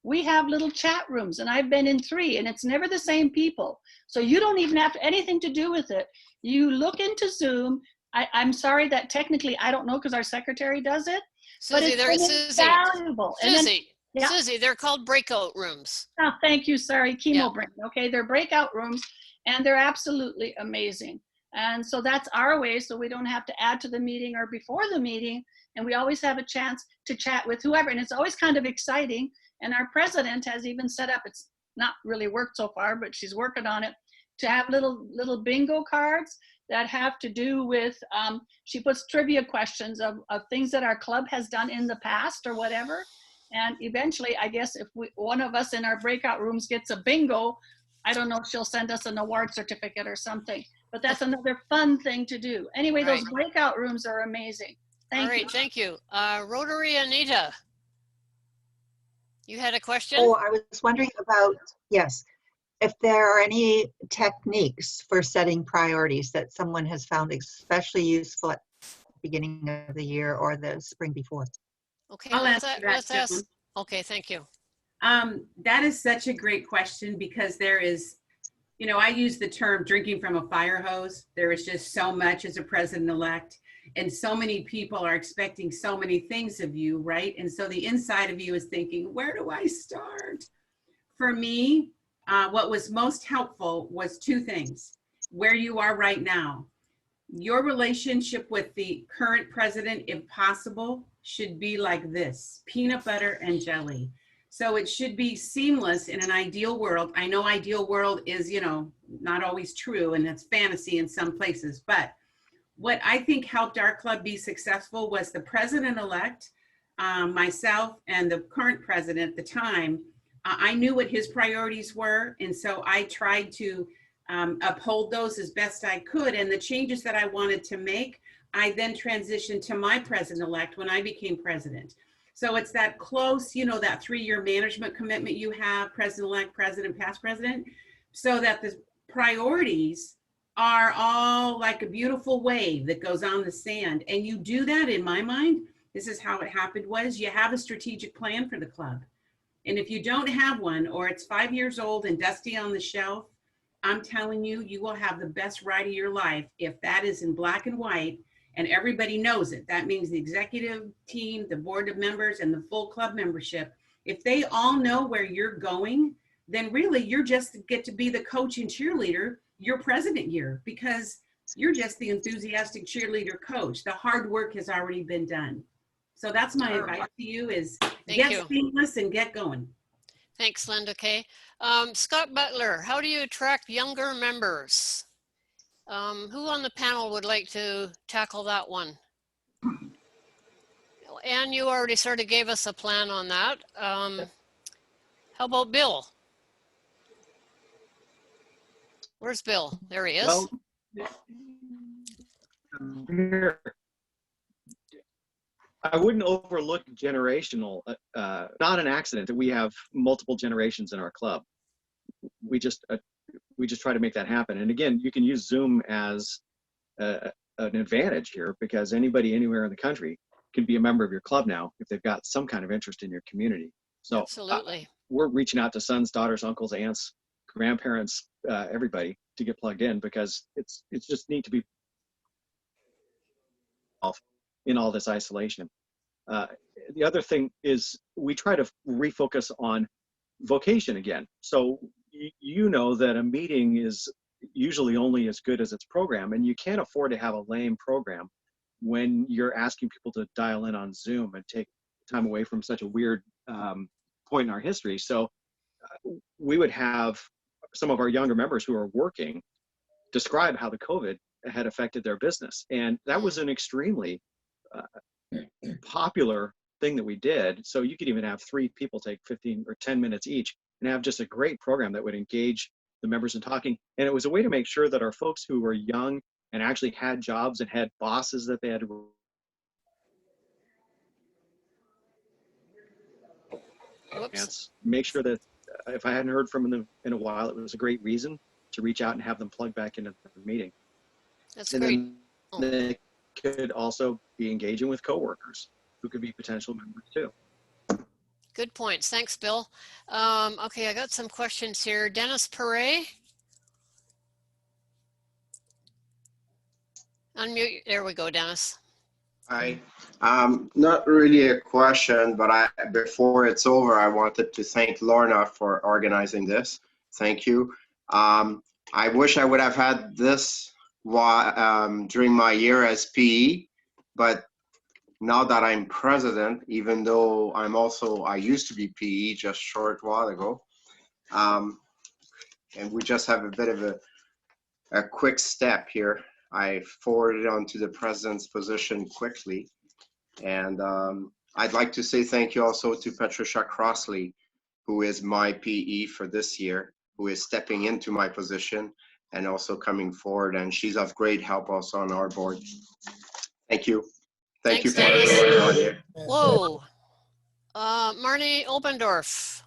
We have little chat rooms, and I've been in 3, and it's never the same people. So you don't even have anything to do with it. You look into Zoom. I'm sorry that technically I don't know because our secretary does it. But Susie, it's there's been Susie. valuable. And then- Susie, yeah. Susie, they're called breakout rooms. Oh, thank you. Sorry, chemo Yeah. brain. Okay, they're breakout rooms, and they're absolutely amazing. And so that's our way, so we don't have to add to the meeting or before the meeting. And we always have a chance to chat with whoever. And it's always kind of exciting. And our president has even set up, it's not really worked so far, but she's working on it, to have little bingo cards that have to do with, she puts trivia questions of things that our club has done in the past or whatever. And eventually, I guess if one of us in our breakout rooms gets a bingo, I don't know if she'll send us an award certificate or something. But that's another fun thing to do. Anyway, those breakout rooms are amazing. Thank All right, you. thank you. Rotary Anita, you had a question? Oh, I was wondering about, yes, if there are any techniques for setting priorities that someone has found especially useful at the beginning of the year or the spring before. Okay, I'll let's, answer that, let's ask. Joan. Okay, thank you. That is such a great question because there is, you know, I use the term drinking from a fire hose. There is just so much as a president-elect, and so many people are expecting so many things of you, right? And so the inside of you is thinking, where do I start? For me, what was most helpful was 2 things. Where you are right now, your relationship with the current president, if possible, should be like this: peanut butter and jelly. So it should be seamless in an ideal world. I know ideal world is, you know, not always true, and it's fantasy in some places, but what I think helped our club be successful was the president-elect, myself, and the current president at the time. I knew what his priorities were, and so I tried to uphold those as best I could. And the changes that I wanted to make, I then transitioned to my president-elect when I became president. So it's that close, you know, that 3-year management commitment you have, president-elect, president, past president, so that the priorities are all like a beautiful wave that goes on the sand. And you do that, in my mind, this is how it happened, was you have a strategic plan for the club. And if you don't have one, or it's 5 years old and dusty on the shelf, I'm telling you, you will have the best ride of your life if that is in black and white and everybody knows it. That means the executive team, the board of members, and the full club membership. If they all know where you're going, then really you're just get to be the coach and cheerleader your president year, because you're just the enthusiastic cheerleader coach. The hard work has already been done. So that's my advice to you is get seamless and get going. Thanks, Linda Kay. Scott Butler, how do you attract younger members? Who on the panel would like to tackle that one? Anne, you already sort of gave us a plan on that. How about Bill? Where's Bill? There he is. Well, I wouldn't overlook generational, not an accident that we have multiple generations in our club. We just try to make that happen. And again, you can use Zoom as an advantage here, because anybody anywhere in the country can be a member of your club now if they've got some kind of interest in your community. So absolutely, we're reaching out to sons, daughters, uncles, aunts, grandparents, everybody to get plugged in, because it's just neat to be in all this isolation. The other thing is we try to refocus on vocation again. So you know that a meeting is usually only as good as its program, and you can't afford to have a lame program when you're asking people to dial in on Zoom and take time away from such a weird point in our history. So we would have some of our younger members who are working describe how the COVID had affected their business. And that was an extremely popular thing that we did. So you could even have 3 people take 15 or 10 minutes each and have just a great program that would engage the members in talking. And it was a way to make sure that our folks who were young and actually had jobs and had bosses that they had to make sure that if I hadn't heard from them in a while, it was a great reason to reach out and have them plug back into the meeting. That's and great. Then they could also be engaging with coworkers who could be potential members too. Good points. Thanks, Bill. Okay, I got some questions here. Dennis Perret. Unmute. There we go, Dennis. Hi. Not really a question, but before it's over, I wanted to thank Lorna for organizing this. Thank you. I wish I would have had this during my year as PE, but now that I'm president, even though I used to be PE just a short while ago, and we just have a bit of a quick step here. I forwarded on to the president's position quickly. And I'd like to say thank you also to Patricia Crossley, who is my PE for this year, who is stepping into my position and also coming forward. And she's of great help also on our board. Thank you. Thank you for everyone on here. Whoa. Marnie Obendorf.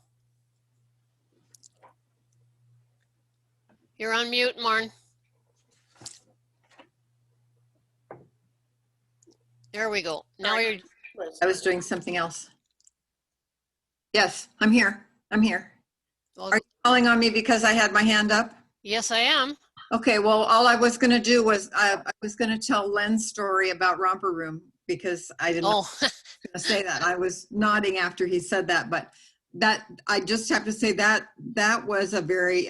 You're on mute, Marn. There we go. Now you're. I was doing something else. Yes, I'm here. I'm here. Well, are you calling on me because I had my hand up? Yes, I am. Okay, well, all I was going to do was I was going to tell Len's story about Romper Room because I didn't know I was going to say that. I was nodding after he said that, but that I just have to say that was a very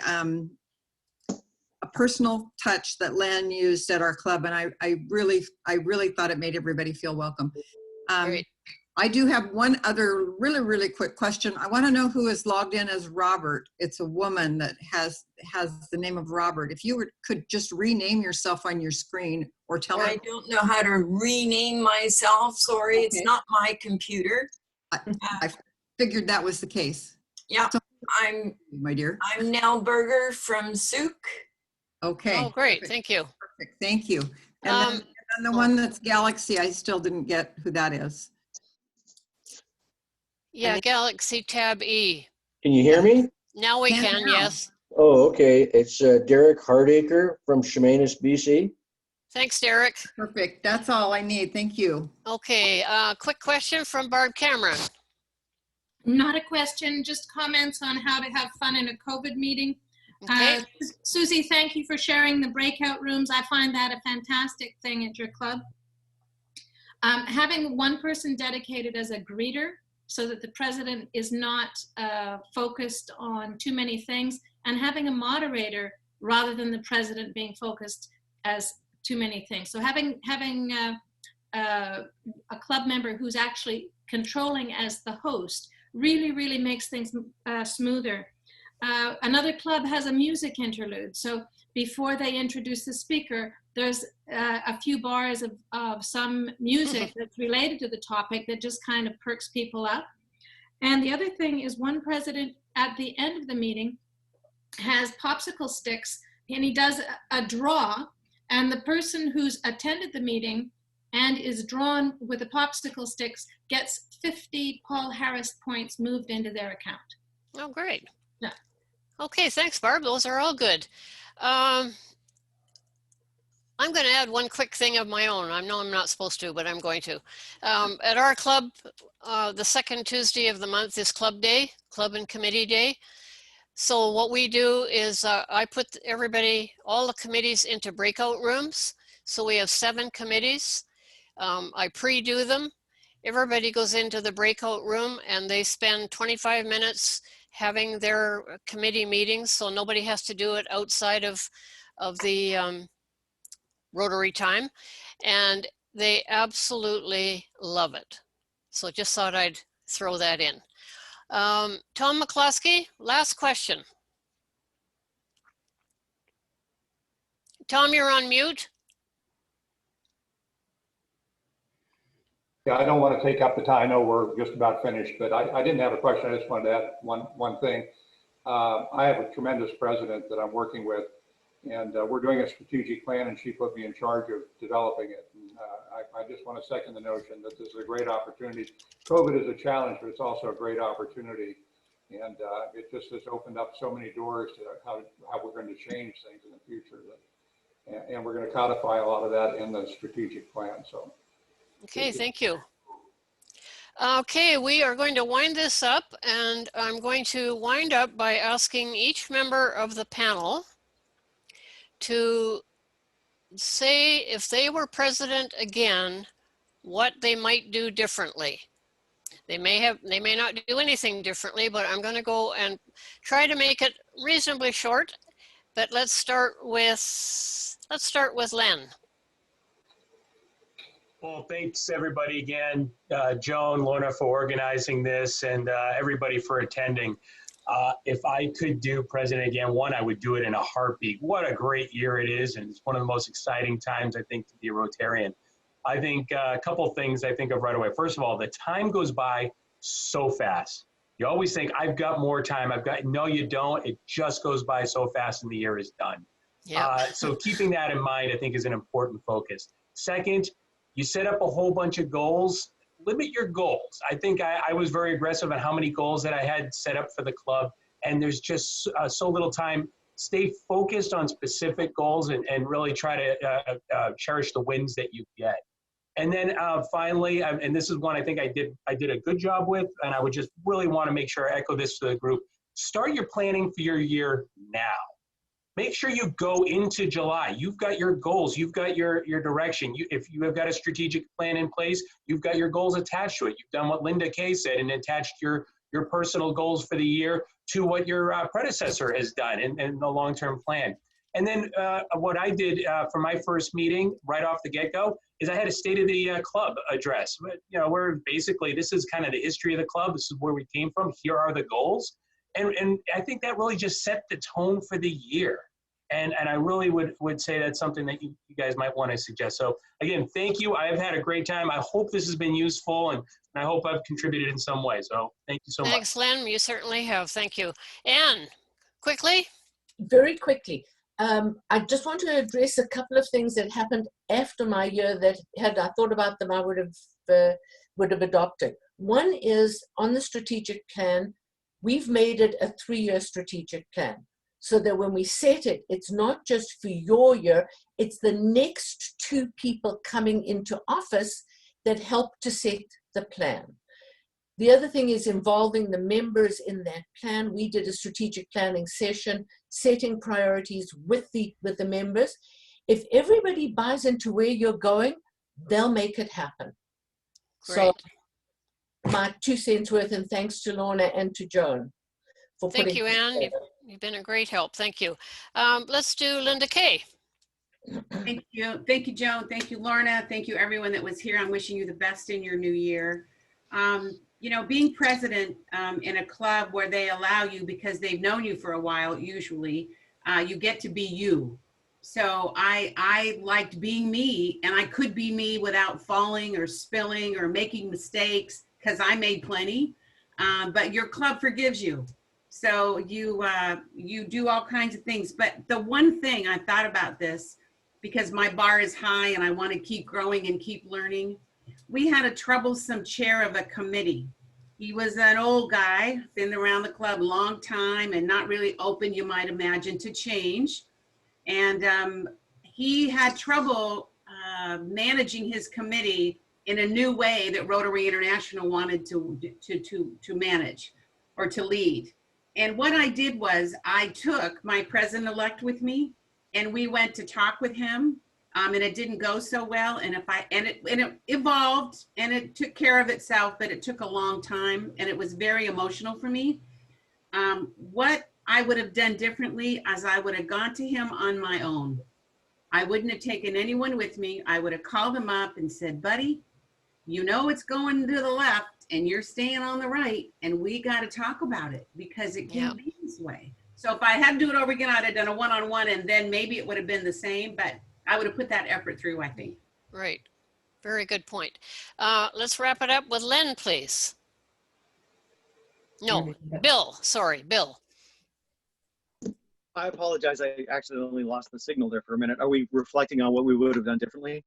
a personal touch that Len used at our club, and I really thought it made everybody feel welcome. I do have one other really quick question. I want to know who is logged in as Robert. It's a woman that has the name of Robert. If you could just rename yourself on your screen or tell her. I don't know how to rename myself. Sorry, okay. It's not my computer. I figured that was the case. Yeah, so, I'm my dear. I'm Nell Berger from Souk. Okay. Oh, great. Perfect. Thank you. Perfect. Thank you. And then the one that's Galaxy, I still didn't get who that is. Yeah, Galaxy Tab E. Can you hear me? Now we can, yes. Oh, okay. It's Derek Hardacre from Chemainus, BC. Thanks, Derek. Perfect. That's all I need. Thank you. Okay, quick question from Barb Cameron. Not a question, just comments on how to have fun in a COVID meeting. Okay. Susie, thank you for sharing the breakout rooms. I find that a fantastic thing at your club. Having one person dedicated as a greeter so that the president is not focused on too many things, and having a moderator rather than the president being focused as too many things. So having a club member who's actually controlling as the host really makes things smoother. Another club has a music interlude. So before they introduce the speaker, there's a few bars of some music that's related to the topic that just kind of perks people up. And the other thing is one president at the end of the meeting has popsicle sticks, and he does a draw, and the person who's attended the meeting and is drawn with the popsicle sticks gets 50 Paul Harris points moved into their account. Oh, great. Yeah. Okay, thanks, Barb. Those are all good. I'm going to add one quick thing of my own. I know I'm not supposed to, but I'm going to. At our club, the second Tuesday of the month is Club Day, Club and Committee Day. So what we do is I put everybody, all the committees into breakout rooms. So we have 7 committees. I pre-do them. Everybody goes into the breakout room and they spend 25 minutes having their committee meetings. So nobody has to do it outside of the Rotary time. And they absolutely love it. So just thought I'd throw that in. Tom McCloskey, last question. Tom, you're on mute. Yeah, I don't want to take up the time. I know we're just about finished, but I didn't have a question. I just wanted to add one thing. I have a tremendous president that I'm working with, and we're doing a strategic plan, and she put me in charge of developing it. And, I just want to second the notion that this is a great opportunity. COVID is a challenge, but it's also a great opportunity. And it just has opened up so many doors to how we're going to change things in the future. And we're going to codify a lot of that in the strategic plan. So. Okay, thank you. Okay, we are going to wind this up, and I'm going to wind up by asking each member of the panel to say if they were president again, what they might do differently. They may not do anything differently, but I'm going to go and try to make it reasonably short. But let's start with Len. Well, thanks everybody again, Joan, Lorna for organizing this, and everybody for attending. If I could do president again, I would do it in a heartbeat. What a great year it is, and it's one of the most exciting times, I think, to be a Rotarian. I think a couple things I think of right away. First of all, the time goes by so fast. You always think, I've got more time. No, you don't. It just goes by so fast and the year is done. Yeah. So keeping that in mind, I think, is an important focus. Second, you set up a whole bunch of goals. Limit your goals. I think I was very aggressive on how many goals that I had set up for the club, and there's just so little time. Stay focused on specific goals and really try to cherish the wins that you get. And then finally, and this is one I think I did a good job with, and I would just really want to make sure I echo this to the group. Start your planning for your year now. Make sure you go into July. You've got your goals. You've got your direction. If you have got a strategic plan in place, you've got your goals attached to it. You've done what Linda Kay said and attached your personal goals for the year to what your predecessor has done in the long-term plan. And then what I did for my first meeting right off the get-go is I had a state of the club address. Where basically this is kind of the history of the club. This is where we came from. Here are the goals. And I think that really just set the tone for the year. And I really would say that's something that you guys might want to suggest. So again, thank you. I have had a great time. I hope this has been useful, and I hope I've contributed in some way. So thank you so much. Thanks, Len. You certainly have. Thank you. Anne, quickly. Very quickly. I just want to address a couple of things that happened after my year that had I thought about them, I would have adopted. One is on the strategic plan. We've made it a 3-year strategic plan so that when we set it, it's not just for your year, it's the next 2 people coming into office that help to set the plan. The other thing is involving the members in that plan. We did a strategic planning session, setting priorities with the members. If everybody buys into where you're going, they'll make it happen. Great. So my 2 cents worth, and thanks to Lorna and to Joan for putting Thank you, Anne. You've been a great help. Thank you. Let's do Linda Kay. Thank you. Thank you, Joan. Thank you, Lorna. Thank you, everyone that was here. I'm wishing you the best in your new year. Being president in a club where they allow you, because they've known you for a while, usually, you get to be you. So I liked being me, and I could be me without falling or spilling or making mistakes, because I made plenty. But your club forgives you. So you do all kinds of things. But the one thing I thought about this, because my bar is high and I want to keep growing and keep learning, we had a troublesome chair of a committee. He was an old guy, been around the club a long time and not really open, you might imagine, to change. And he had trouble managing his committee in a new way that Rotary International wanted to manage or to lead. And what I did was I took my president-elect with me, and we went to talk with him. And it didn't go so well, and it evolved, and it took care of itself, but it took a long time, and it was very emotional for me. What I would have done differently is I would have gone to him on my own. I wouldn't have taken anyone with me. I would have called him up and said, buddy, you know it's going to the left and you're staying on the right, and we got to talk about it because it can't be this way. So if I had to do it over again, I'd have done a one-on-one, and then maybe it would have been the same, but I would have put that effort through, I think. Right. Very good point. Let's wrap it up with Len, please. No, Bill. Sorry, Bill. I apologize. I accidentally lost the signal there for a minute. Are we reflecting on what we would have done differently?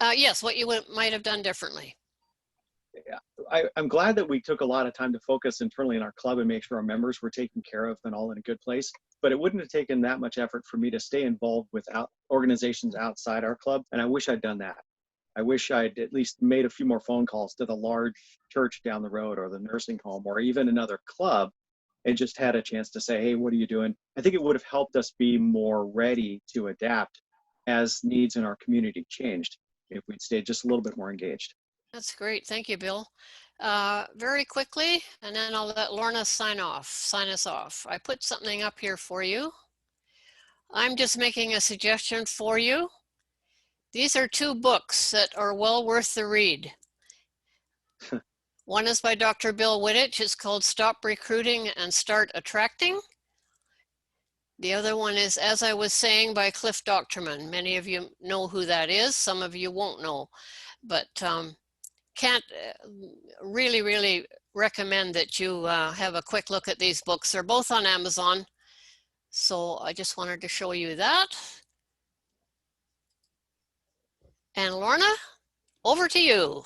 Yes, what you might have done differently. Yeah, I'm glad that we took a lot of time to focus internally in our club and make sure our members were taken care of and all in a good place. But it wouldn't have taken that much effort for me to stay involved with organizations outside our club. And I wish I'd done that. I wish I'd at least made a few more phone calls to the large church down the road or the nursing home or even another club and just had a chance to say, hey, what are you doing? I think it would have helped us be more ready to adapt as needs in our community changed if we'd stayed just a little bit more engaged. That's great. Thank you, Bill. Very quickly, and then I'll let Lorna sign us off. I put something up here for you. I'm just making a suggestion for you. These are two books that are well worth the read. One is by Dr. Bill Wittich. It's called Stop Recruiting and Start Attracting. The other one is As I Was Saying by Cliff Docterman. Many of you know who that is. Some of you won't know, but can't really recommend that you have a quick look at these books. They're both on Amazon. So I just wanted to show you that. And Lorna, over to you.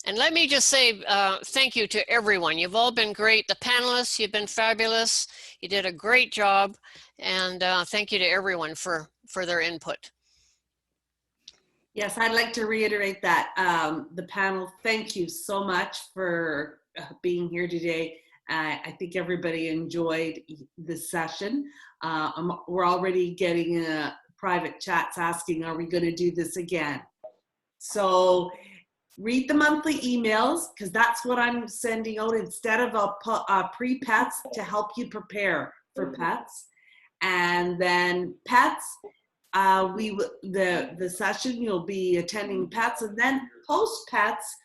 And let me just say thank you to everyone. You've all been great. The panelists, you've been fabulous. You did a great job. And thank you to everyone for their input. Yes, I'd like to reiterate that. The panel, thank you so much for being here today. I think everybody enjoyed this session. We're already getting private chats asking, are we going to do this again? So read the monthly emails, because that's what I'm sending out instead of a pre-pets to help you prepare for pets. And then pets, the session you'll be attending pets, and then post pets.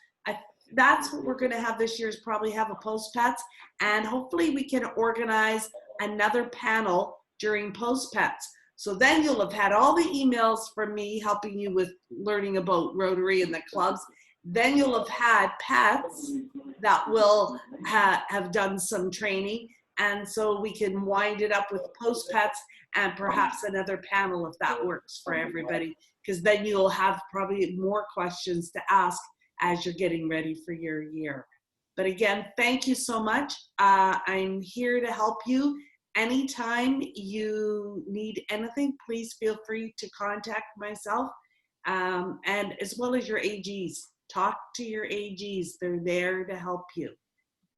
That's what we're going to have this year, is probably have a post pets, and hopefully we can organize another panel during post pets. So then you'll have had all the emails from me helping you with learning about Rotary and the clubs. Then you'll have had pets that will have done some training, and so we can wind it up with post pets and perhaps another panel if that works for everybody, because then you'll have probably more questions to ask as you're getting ready for your year. But again, thank you so much. I'm here to help you. Anytime you need anything, please feel free to contact myself, and as well as your AGs. Talk to your AGs. They're there to help you.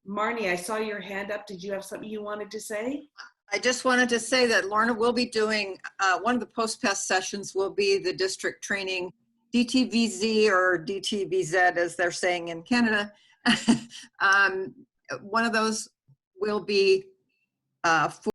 Marnie, I saw your hand up. Did you have something you wanted to say? I just wanted to say that Lorna will be doing, one of the post-pest sessions will be the district training, DTVZ or DTVZ as they're saying in Canada. One of those will be for